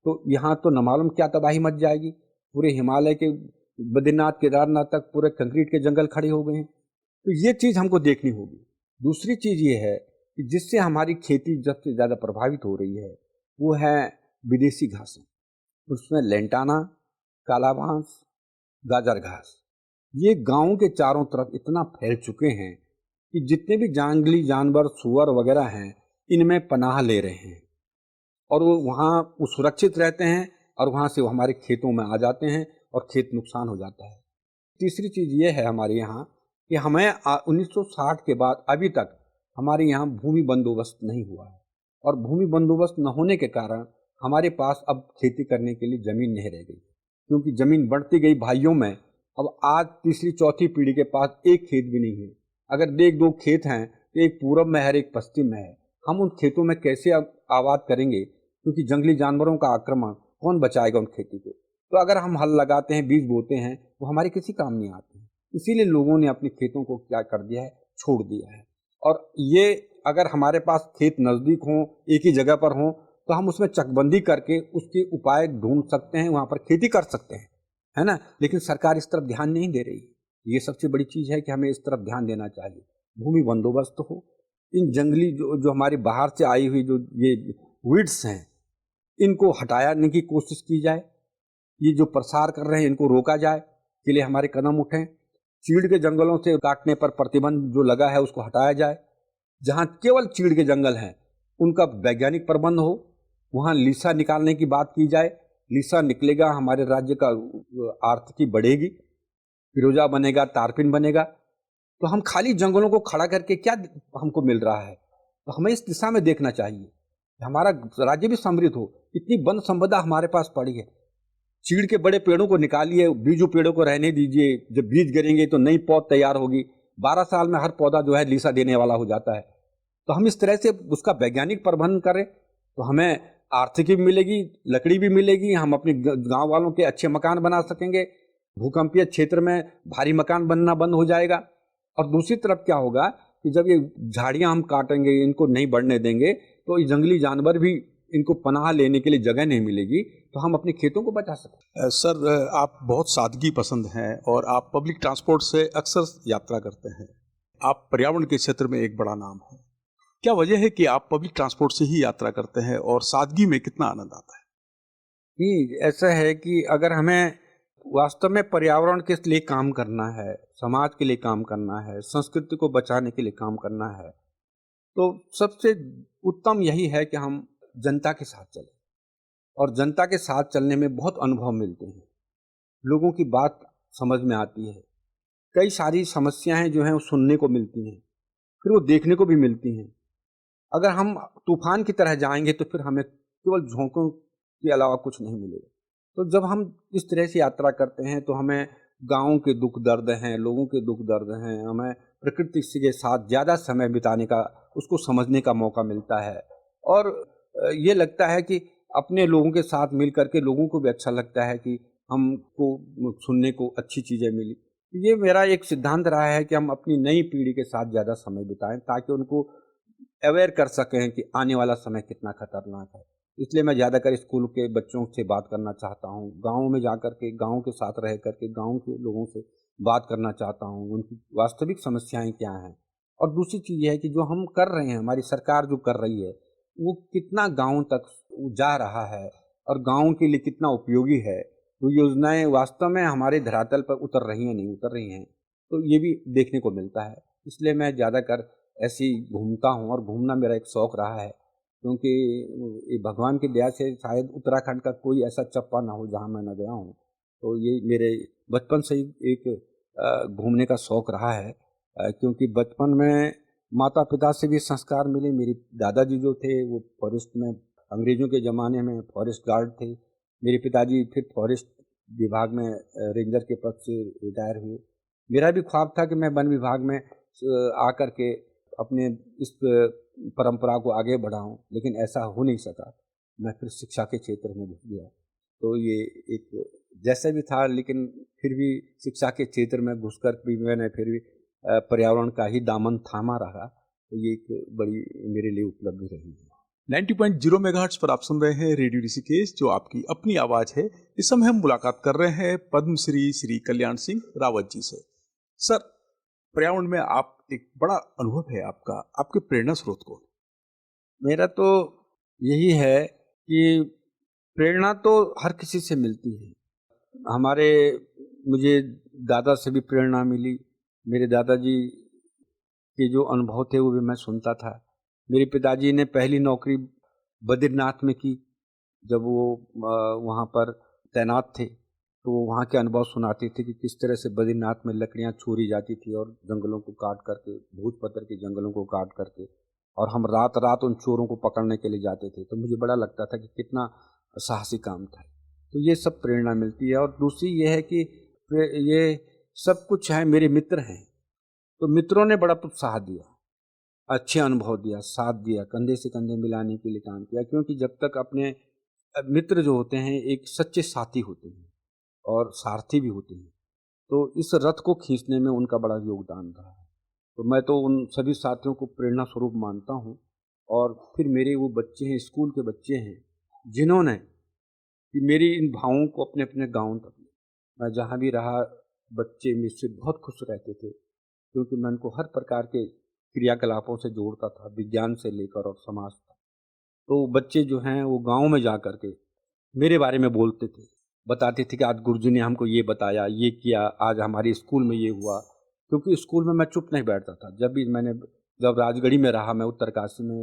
तो यहाँ तो न मालूम क्या तबाही मच जाएगी। पूरे हिमालय के बद्रीनाथ केदारनाथ तक पूरे कंक्रीट के जंगल खड़े हो गए हैं। तो ये चीज़ हमको देखनी होगी। दूसरी चीज़ ये है कि जिससे हमारी खेती सबसे ज़्यादा प्रभावित हो रही है वो है विदेशी घासें। उसमें लेंटाना, काला बांस, गाजर घास, ये गांव के चारों तरफ इतना फैल चुके हैं कि जितने भी जंगली जानवर सूअर वगैरह हैं इनमें पनाह ले रहे हैं, और वो वहाँ सुरक्षित रहते हैं और वहाँ से वो हमारे खेतों में आ जाते हैं और खेत नुकसान हो जाता है। तीसरी चीज़ ये है हमारे यहाँ कि हमें 1960 के बाद अभी तक हमारे यहाँ भूमि बंदोबस्त नहीं हुआ है, और भूमि बंदोबस्त न होने के कारण हमारे पास अब खेती करने के लिए ज़मीन नहीं रह गई, क्योंकि ज़मीन बढ़ती गई भाइयों में। अब आज तीसरी चौथी पीढ़ी के पास एक खेत भी नहीं है। अगर एक दो खेत हैं तो एक पूरब में है, एक पश्चिम में है। हम उन खेतों में कैसे आबाद करेंगे, क्योंकि जंगली जानवरों का आक्रमण, कौन बचाएगा उन खेती को? तो अगर हम हल लगाते हैं, बीज बोते हैं, वो हमारे किसी काम नहीं आते हैं। इसीलिए लोगों ने अपने खेतों को क्या कर दिया है, छोड़ दिया है। और ये अगर हमारे पास खेत नज़दीक हों, एक ही जगह पर हों, तो हम उसमें चकबंदी करके उसके उपाय ढूंढ सकते हैं, वहाँ पर खेती कर सकते हैं, है ना। लेकिन सरकार इस तरफ ध्यान नहीं दे रही। ये सबसे बड़ी चीज़ है कि हमें इस तरफ ध्यान देना चाहिए। भूमि बंदोबस्त हो। इन जंगली जो हमारे बाहर से आई हुई जो ये वीड्स हैं, इनको हटाने की कोशिश की जाए। ये जो प्रसार कर रहे हैं इनको रोका जाए, के लिए हमारे कदम उठें। चीड़ के जंगलों से काटने पर प्रतिबंध जो लगा है उसको हटाया जाए। जहाँ केवल चीड़ के जंगल हैं उनका वैज्ञानिक प्रबंध हो। वहाँ लीसा निकालने की बात की जाए। लीसा निकलेगा, हमारे राज्य का आर्थिकी बढ़ेगी, फिरोजा बनेगा, तारपिन बनेगा। तो हम खाली जंगलों को खड़ा करके क्या हमको मिल रहा है? तो हमें इस दिशा में देखना चाहिए, हमारा राज्य भी समृद्ध हो। इतनी वन संपदा हमारे पास पड़ी है। चीड़ के बड़े पेड़ों को निकालिए, बीजू पेड़ों को रहने दीजिए। जब बीज गिरेंगे तो नई पौध तैयार होगी। 12 साल में हर पौधा जो है लीसा देने वाला हो जाता है। तो हम इस तरह से उसका वैज्ञानिक प्रबंधन करें तो हमें आर्थिकी भी मिलेगी, लकड़ी भी मिलेगी, हम अपने गांव वालों के अच्छे मकान बना सकेंगे। भूकंपीय क्षेत्र में भारी मकान बनना बंद हो जाएगा। और दूसरी तरफ क्या होगा कि जब ये झाड़ियां हम काटेंगे, इनको नहीं बढ़ने देंगे, तो ये जंगली जानवर भी इनको पनाह लेने के लिए जगह नहीं मिलेगी, तो हम अपने खेतों को बचा सकते हैं। सर, आप बहुत सादगी पसंद हैं और आप पब्लिक ट्रांसपोर्ट से अक्सर यात्रा करते हैं। आप पर्यावरण के क्षेत्र में एक बड़ा नाम है। क्या वजह है कि आप पब्लिक ट्रांसपोर्ट से ही यात्रा करते हैं और सादगी में कितना आनंद आता है? नहीं, ऐसा है कि अगर हमें वास्तव में पर्यावरण के लिए काम करना है, समाज के लिए काम करना है, संस्कृति को बचाने के लिए काम करना है, तो सबसे उत्तम यही है कि हम जनता के साथ चलें। और जनता के साथ चलने में बहुत अनुभव मिलते हैं, लोगों की बात समझ में आती है, कई सारी समस्याएं जो हैं वो सुनने को मिलती हैं, फिर वो देखने को भी मिलती हैं। अगर हम तूफान की तरह जाएंगे तो फिर हमें केवल झोंकों के अलावा कुछ नहीं मिलेगा। तो जब हम इस तरह से यात्रा करते हैं तो हमें गाँव के दुख दर्द हैं, लोगों के दुख दर्द हैं, हमें प्रकृति के साथ ज़्यादा समय बिताने का, उसको समझने का मौका मिलता है। और ये लगता है कि अपने लोगों के साथ मिल करके लोगों को भी अच्छा लगता है कि हमको सुनने को अच्छी चीज़ें मिली। ये मेरा एक सिद्धांत रहा है कि हम अपनी नई पीढ़ी के साथ ज़्यादा समय बिताएं ताकि उनको अवेयर कर सकें कि आने वाला समय कितना खतरनाक है। इसलिए मैं ज़्यादातर स्कूल के बच्चों से बात करना चाहता हूँ, गाँव में जा कर के, गाँव के साथ रह कर के, गाँव के लोगों से बात करना चाहता हूँ, उनकी वास्तविक समस्याएँ क्या हैं। और दूसरी चीज़ ये है कि जो हम कर रहे हैं, हमारी सरकार जो कर रही है, वो कितना गाँव तक जा रहा है और गाँव के लिए कितना उपयोगी है। तो योजनाएँ वास्तव में हमारे धरातल पर उतर रही हैं, नहीं उतर रही हैं, तो ये भी देखने को मिलता है। इसलिए मैं ज़्यादातर ऐसे ही घूमता हूँ और घूमना मेरा एक शौक़ रहा है, क्योंकि ये भगवान की दया से शायद उत्तराखंड का कोई ऐसा चप्पा ना हो जहाँ मैं ना गया हूँ। तो ये मेरे बचपन से ही एक घूमने का शौक़ रहा है, क्योंकि बचपन में माता-पिता से भी संस्कार मिले। मेरे दादाजी जो थे वो फॉरेस्ट में, अंग्रेज़ों के ज़माने में फॉरेस्ट गार्ड थे। मेरे पिताजी फिर फॉरेस्ट विभाग में रेंजर के पद से रिटायर हुए। मेरा भी ख्वाब था कि मैं वन विभाग में आकर के अपने इस परंपरा को आगे बढ़ाऊं, लेकिन ऐसा हो नहीं सका। मैं फिर शिक्षा के क्षेत्र में घुस गया। तो ये एक जैसे भी था, लेकिन फिर भी शिक्षा के क्षेत्र में घुसकर भी मैंने फिर भी पर्यावरण का ही दामन थामा रहा। तो ये एक बड़ी मेरे लिए उपलब्धि रही है। 90.0 मेगाहर्ट्ज पर आप सुन रहे हैं रेडियो ऋषिकेश, जो आपकी अपनी आवाज है। इस समय हम मुलाकात कर रहे हैं पद्मश्री श्री कल्याण सिंह रावत जी से। सर, पर्यावरण में आप एक बड़ा अनुभव है आपका, आपके प्रेरणा स्रोत कौन? मेरा तो यही है कि प्रेरणा तो हर किसी से मिलती है। हमारे मुझे दादा से भी प्रेरणा मिली। मेरे दादाजी के जो अनुभव थे वो भी मैं सुनता था। मेरे पिताजी ने पहली नौकरी बद्रीनाथ में की। जब वो वहाँ पर तैनात थे तो वो वहाँ के अनुभव सुनाते थे कि किस तरह से बद्रीनाथ में लकड़ियाँ चोरी जाती थी और जंगलों को काट करके, भूत पत्थर के जंगलों को काट करके, और हम रात रात उन चोरों को पकड़ने के लिए जाते थे। तो मुझे बड़ा लगता था कि कितना साहसी काम था। तो ये सब प्रेरणा मिलती है। और दूसरी ये है कि ये सब कुछ है, मेरे मित्र हैं, तो मित्रों ने बड़ा उत्साह दिया, अच्छे अनुभव दिया, साथ दिया, कंधे से कंधे मिलाने के लिए काम किया। क्योंकि जब तक अपने मित्र जो होते हैं एक सच्चे साथी होते हैं और सारथी भी होते हैं, तो इस रथ को खींचने में उनका बड़ा योगदान रहा है। तो मैं तो उन सभी साथियों को प्रेरणा स्वरूप मानता हूँ। और फिर मेरे वो बच्चे हैं, स्कूल के बच्चे हैं, जिन्होंने कि मेरी इन भावों को अपने अपने गाँव तक, मैं जहाँ भी रहा बच्चे मुझसे बहुत खुश रहते थे, क्योंकि मैं उनको हर प्रकार के क्रियाकलापों से जोड़ता था, विज्ञान से लेकर और समाज तक। तो बच्चे जो हैं वो गाँव में जा कर के मेरे बारे में बोलते थे, बताते थे कि आज गुरुजी ने हमको ये बताया, ये किया, आज हमारे स्कूल में ये हुआ। क्योंकि स्कूल में मैं चुप नहीं बैठता था। जब राजगढ़ी में रहा, मैं उत्तरकाशी में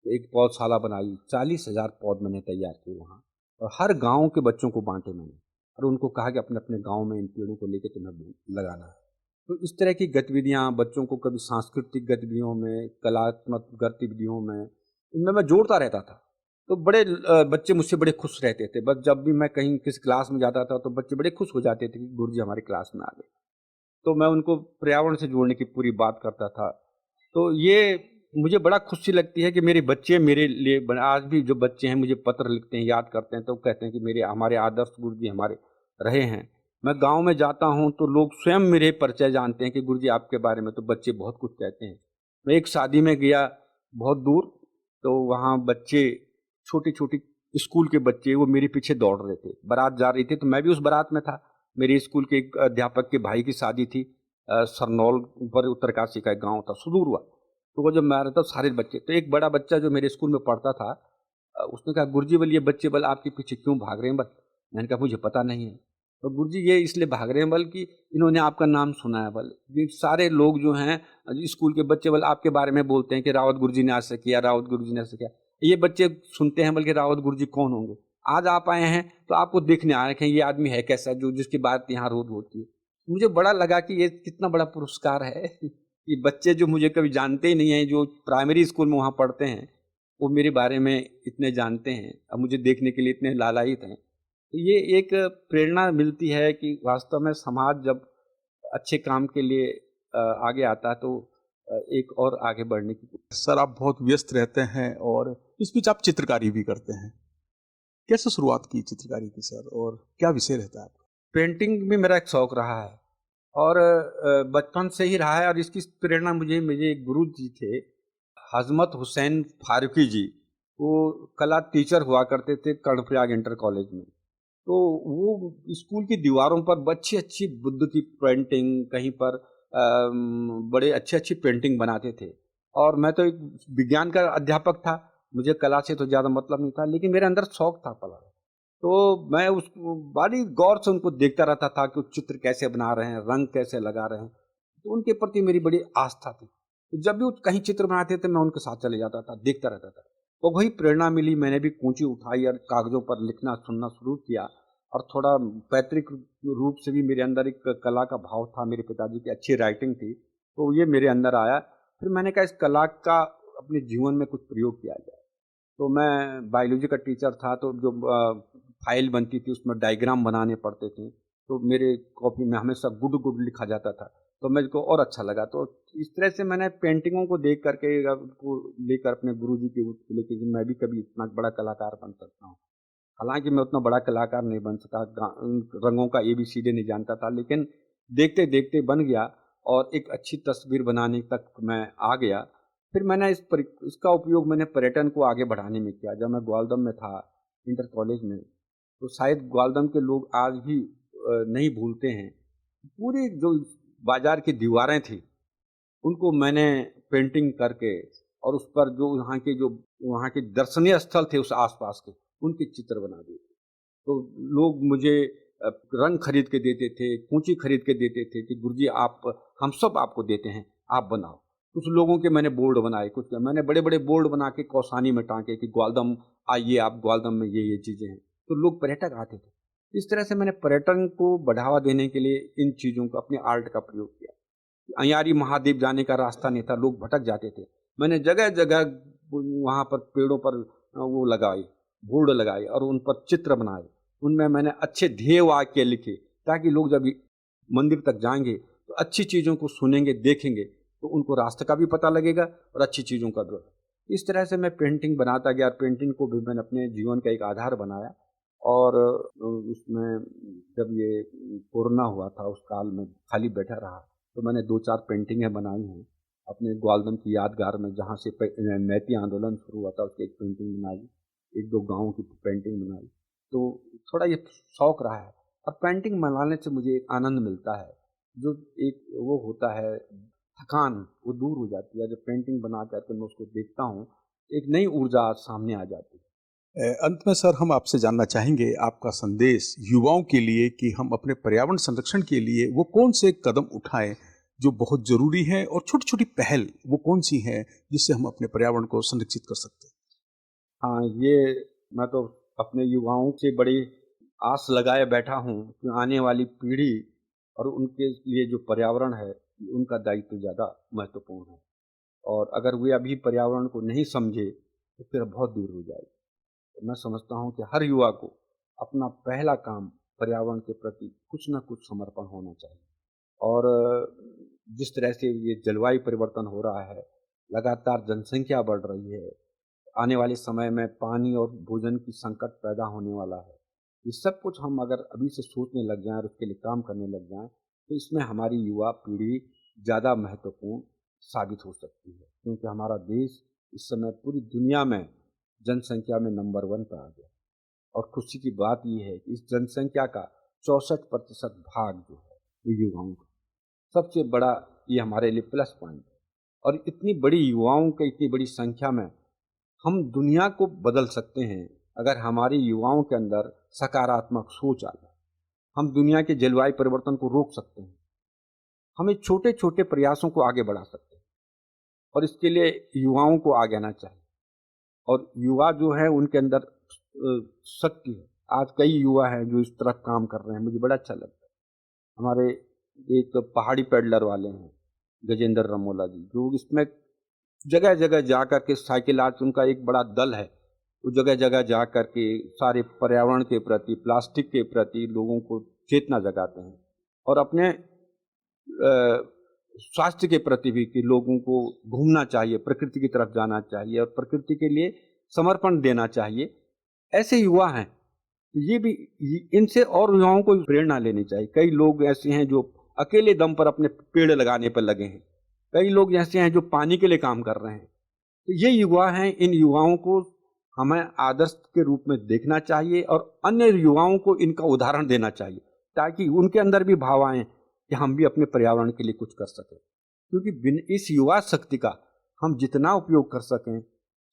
एक पौधशाला बनाई, 40,000 पौध मैंने तैयार किए वहाँ, और हर गाँव के बच्चों को बांटे मैंने, और उनको कहा कि अपने अपने गाँव में इन पेड़ों को लेकर तुम्हें लगाना है। तो इस तरह की गतिविधियाँ बच्चों को कभी सांस्कृतिक गतिविधियों में, कलात्मक गतिविधियों में, इनमें मैं जोड़ता रहता था। तो बड़े बच्चे मुझसे बड़े खुश रहते थे। बस जब भी मैं कहीं किसी क्लास में जाता था तो बच्चे बड़े खुश हो जाते थे कि गुरुजी हमारी क्लास में आ गए। तो मैं उनको पर्यावरण से जोड़ने की पूरी बात करता था। तो ये मुझे बड़ा खुशी लगती है कि मेरे बच्चे मेरे लिए आज भी जो बच्चे हैं मुझे पत्र लिखते हैं, याद करते हैं, तो कहते हैं कि हमारे आदर्श गुरुजी हमारे रहे हैं। मैं गाँव में जाता हूँ तो लोग स्वयं मेरे परिचय जानते हैं कि गुरुजी आपके बारे में तो बच्चे बहुत कुछ कहते हैं। मैं एक शादी में गया बहुत दूर, तो वहाँ बच्चे, छोटी-छोटी स्कूल के बच्चे, वो मेरे पीछे दौड़ रहे थे। बारात जा रही थी तो मैं भी उस बारात में था। मेरे स्कूल के एक अध्यापक के भाई की शादी थी। सरनौल ऊपर उत्तरकाशी का एक गाँव था, सुदूर हुआ। तो वो जब मैं आ रहा था सारे बच्चे, तो एक बड़ा बच्चा जो मेरे स्कूल में पढ़ता था, उसने कहा, गुरुजी बोले ये बच्चे बल आपके पीछे क्यों भाग रहे हैं बल? मैंने कहा मुझे पता नहीं है। तो गुरुजी ये इसलिए भाग रहे हैं बल्कि इन्होंने आपका नाम सुना है, बल ये सारे लोग जो हैं स्कूल के बच्चे बल आपके बारे में बोलते हैं कि रावत गुरुजी ने ऐसे किया, रावत गुरुजी ने ऐसे किया। ये बच्चे सुनते हैं बल्कि रावत गुरुजी कौन होंगे। आज आप आए हैं तो आपको देखने आए हैं ये आदमी है कैसा जो जिसकी बात यहाँ रोज होती है। मुझे बड़ा लगा कि ये कितना बड़ा पुरस्कार है कि बच्चे जो मुझे कभी जानते ही नहीं हैं, जो प्राइमरी स्कूल में वहाँ पढ़ते हैं, वो मेरे बारे में इतने जानते हैं, अब मुझे देखने के लिए इतने लालायित हैं। तो ये एक प्रेरणा मिलती है कि वास्तव में समाज जब अच्छे काम के लिए आगे आता है तो एक और आगे बढ़ने की। सर आप बहुत व्यस्त रहते हैं और इस बीच आप चित्रकारी भी करते हैं। कैसे शुरुआत की चित्रकारी की सर और क्या विषय रहता है आपका? पेंटिंग भी मेरा एक शौक रहा है और बचपन से ही रहा है और इसकी प्रेरणा मुझे मुझे एक गुरु जी थे, हजमत हुसैन फारूकी जी। वो कला टीचर हुआ करते थे कर्णप्रयाग इंटर कॉलेज में। तो वो स्कूल की दीवारों पर अच्छी अच्छी बुद्ध की पेंटिंग, कहीं पर बड़े अच्छी अच्छी पेंटिंग बनाते थे। और मैं तो एक विज्ञान का अध्यापक था, मुझे कला से तो ज़्यादा मतलब नहीं था, लेकिन मेरे अंदर शौक था पला। तो मैं उस बड़ी गौर से उनको देखता रहता था कि वो चित्र कैसे बना रहे हैं, रंग कैसे लगा रहे हैं। तो उनके प्रति मेरी बड़ी आस्था थी। तो जब भी वो कहीं चित्र बनाते थे मैं उनके साथ चले जाता था, देखता रहता था। तो वही प्रेरणा मिली, मैंने भी कूंची उठाई और कागज़ों पर लिखना सुनना शुरू किया। और थोड़ा पैतृक रूप से भी मेरे अंदर एक कला का भाव था, मेरे पिताजी की अच्छी राइटिंग थी, तो ये मेरे अंदर आया। फिर मैंने कहा इस कला का अपने जीवन में कुछ प्रयोग किया जाए। तो मैं बायोलॉजी का टीचर था, तो जो फाइल बनती थी उसमें डायग्राम बनाने पड़ते थे, तो मेरे कॉपी में हमेशा गुड गुड लिखा जाता था, तो मेरे को और अच्छा लगा। तो इस तरह से मैंने पेंटिंगों को देख करके उसको लेकर अपने गुरुजी के लेके कि मैं भी कभी इतना बड़ा कलाकार बन सकता हूँ। हालांकि मैं उतना बड़ा कलाकार नहीं बन सका, रंगों का ABCD नहीं जानता था, लेकिन देखते देखते बन गया और एक अच्छी तस्वीर बनाने तक मैं आ गया। फिर मैंने इसका उपयोग मैंने पर्यटन को आगे बढ़ाने में किया। जब मैं ग्वालदम में था इंटर कॉलेज में, तो शायद ग्वालदम के लोग आज भी नहीं भूलते हैं, पूरी जो बाजार की दीवारें थी उनको मैंने पेंटिंग करके और उस पर जो वहाँ के दर्शनीय स्थल थे उस आसपास के, उनके चित्र बना दिए। तो लोग मुझे रंग खरीद के देते थे, कूंची खरीद के देते थे कि गुरुजी आप, हम सब आपको देते हैं, आप बनाओ। कुछ लोगों के मैंने बोर्ड बनाए, कुछ मैंने बड़े-बड़े बोर्ड बना के कौसानी में टाँगे कि ग्वालदम आइए आप, ग्वालदम में ये चीज़ें हैं। तो लोग पर्यटक आते थे। इस तरह से मैंने पर्यटन को बढ़ावा देने के लिए इन चीज़ों का, अपने आर्ट का प्रयोग किया। अयारी महादेव जाने का रास्ता नहीं था, लोग भटक जाते थे। मैंने जगह-जगह वहाँ पर पेड़ों पर वो लगाए, बोर्ड लगाए और उन पर चित्र बनाए। उनमें मैंने अच्छे ध्येय वाक्य लिखे ताकि लोग जब मंदिर तक जाएँगे तो अच्छी चीज़ों को सुनेंगे, देखेंगे, तो उनको रास्ते का भी पता लगेगा और अच्छी चीज़ों का भी। इस तरह से मैं पेंटिंग बनाता गया और पेंटिंग को भी मैंने अपने जीवन का एक आधार बनाया। और उसमें जब ये कोरोना हुआ था उस काल में खाली बैठा रहा, तो मैंने 2-4 पेंटिंगें बनाई हैं अपने ग्वालदम की यादगार में, जहाँ से मैती आंदोलन शुरू हुआ था, उसकी एक पेंटिंग बनाई, 1-2 गाँवों की पेंटिंग बनाई। तो थोड़ा ये शौक रहा है। और पेंटिंग बनाने से मुझे एक आनंद मिलता है, जो एक वो होता है थकान, वो दूर हो जाती है। जब पेंटिंग बना कर के मैं उसको देखता हूँ, एक नई ऊर्जा सामने आ जाती है। अंत में सर हम आपसे जानना चाहेंगे आपका संदेश युवाओं के लिए कि हम अपने पर्यावरण संरक्षण के लिए वो कौन से कदम उठाएं जो बहुत जरूरी है और छोटी छोटी पहल वो कौन सी हैं जिससे हम अपने पर्यावरण को संरक्षित कर सकते हैं। हाँ, ये मैं तो अपने युवाओं से बड़ी आस लगाए बैठा हूँ कि आने वाली पीढ़ी और उनके लिए जो पर्यावरण है, उनका दायित्व ज़्यादा महत्वपूर्ण है। और अगर वे अभी पर्यावरण को नहीं समझे, तो फिर बहुत दूर हो जाएगी। तो मैं समझता हूँ कि हर युवा को अपना पहला काम पर्यावरण के प्रति कुछ न कुछ समर्पण होना चाहिए। और जिस तरह से ये जलवायु परिवर्तन हो रहा है, लगातार जनसंख्या बढ़ रही है, आने वाले समय में पानी और भोजन की संकट पैदा होने वाला है। ये सब कुछ हम अगर अभी से सोचने लग जाएँ और उसके लिए काम करने लग जाएँ, तो इसमें हमारी युवा पीढ़ी ज़्यादा महत्वपूर्ण साबित हो सकती है। क्योंकि हमारा देश इस समय पूरी दुनिया में जनसंख्या में नंबर 1 पे आ गया। और खुशी की बात ये है कि इस जनसंख्या का 64% भाग जो है, ये युवाओं का। सबसे बड़ा ये हमारे लिए प्लस पॉइंट है। और इतनी बड़ी युवाओं की इतनी बड़ी संख्या में हम दुनिया को बदल सकते हैं, अगर हमारे युवाओं के अंदर सकारात्मक सोच आ जाए। हम दुनिया के जलवायु परिवर्तन को रोक सकते हैं। हमें छोटे छोटे प्रयासों को आगे बढ़ा सकते हैं और इसके लिए युवाओं को आगे आना चाहिए। और युवा जो है उनके अंदर शक्ति है। आज कई युवा हैं जो इस तरफ काम कर रहे हैं, मुझे बड़ा अच्छा लगता है। हमारे एक पहाड़ी पैडलर वाले हैं गजेंद्र रमोला जी, जो इसमें जगह जगह जा कर के साइकिल, आज उनका एक बड़ा दल है, वो जगह जगह जा कर के सारे पर्यावरण के प्रति, प्लास्टिक के प्रति लोगों को चेतना जगाते हैं और अपने स्वास्थ्य के प्रति भी कि लोगों को घूमना चाहिए, प्रकृति की तरफ जाना चाहिए और प्रकृति के लिए समर्पण देना चाहिए। ऐसे युवा हैं, ये भी इनसे और युवाओं को प्रेरणा लेनी चाहिए। कई लोग ऐसे हैं जो अकेले दम पर अपने पेड़ लगाने पर लगे हैं, कई लोग ऐसे हैं जो पानी के लिए काम कर रहे हैं। तो ये युवा हैं, इन युवाओं को हमें आदर्श के रूप में देखना चाहिए और अन्य युवाओं को इनका उदाहरण देना चाहिए, ताकि उनके अंदर भी भाव आए कि हम भी अपने पर्यावरण के लिए कुछ कर सकें। क्योंकि इस युवा शक्ति का हम जितना उपयोग कर सकें,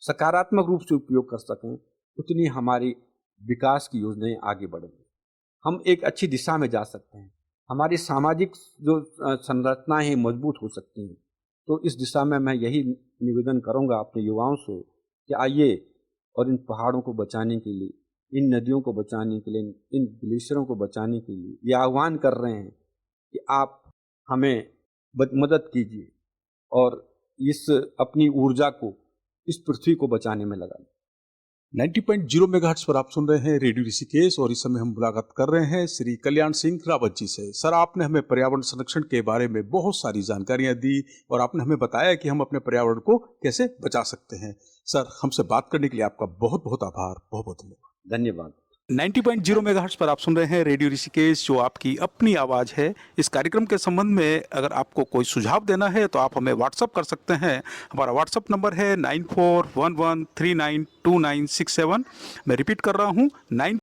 सकारात्मक रूप से उपयोग कर सकें, उतनी हमारी विकास की योजनाएं आगे बढ़ेंगी। हम एक अच्छी दिशा में जा सकते हैं, हमारी सामाजिक जो संरचनाएं हैं मजबूत हो सकती हैं। तो इस दिशा में मैं यही निवेदन करूंगा अपने युवाओं से कि आइए और इन पहाड़ों को बचाने के लिए, इन नदियों को बचाने के लिए, इन ग्लेशियरों को बचाने के लिए ये आह्वान कर रहे हैं कि आप हमें मदद कीजिए और इस अपनी ऊर्जा को इस पृथ्वी को बचाने में लगा। 90.0 मेगाहर्ट्ज पर आप सुन रहे हैं रेडियो ऋषिकेश और इस समय हम मुलाकात कर रहे हैं श्री कल्याण सिंह रावत जी से। सर, आपने हमें पर्यावरण संरक्षण के बारे में बहुत सारी जानकारियां दी और आपने हमें बताया कि हम अपने पर्यावरण को कैसे बचा सकते हैं। सर, हमसे बात करने के लिए आपका बहुत बहुत आभार, बहुत बहुत धन्यवाद। धन्यवाद। 90.0 मेगाहर्ट्ज पर आप सुन रहे हैं रेडियो ऋषिकेश, जो आपकी अपनी आवाज़ है। इस कार्यक्रम के संबंध में अगर आपको कोई सुझाव देना है तो आप हमें व्हाट्सअप कर सकते हैं। हमारा व्हाट्सअप नंबर है 9411392967। मैं रिपीट कर रहा हूँ, 9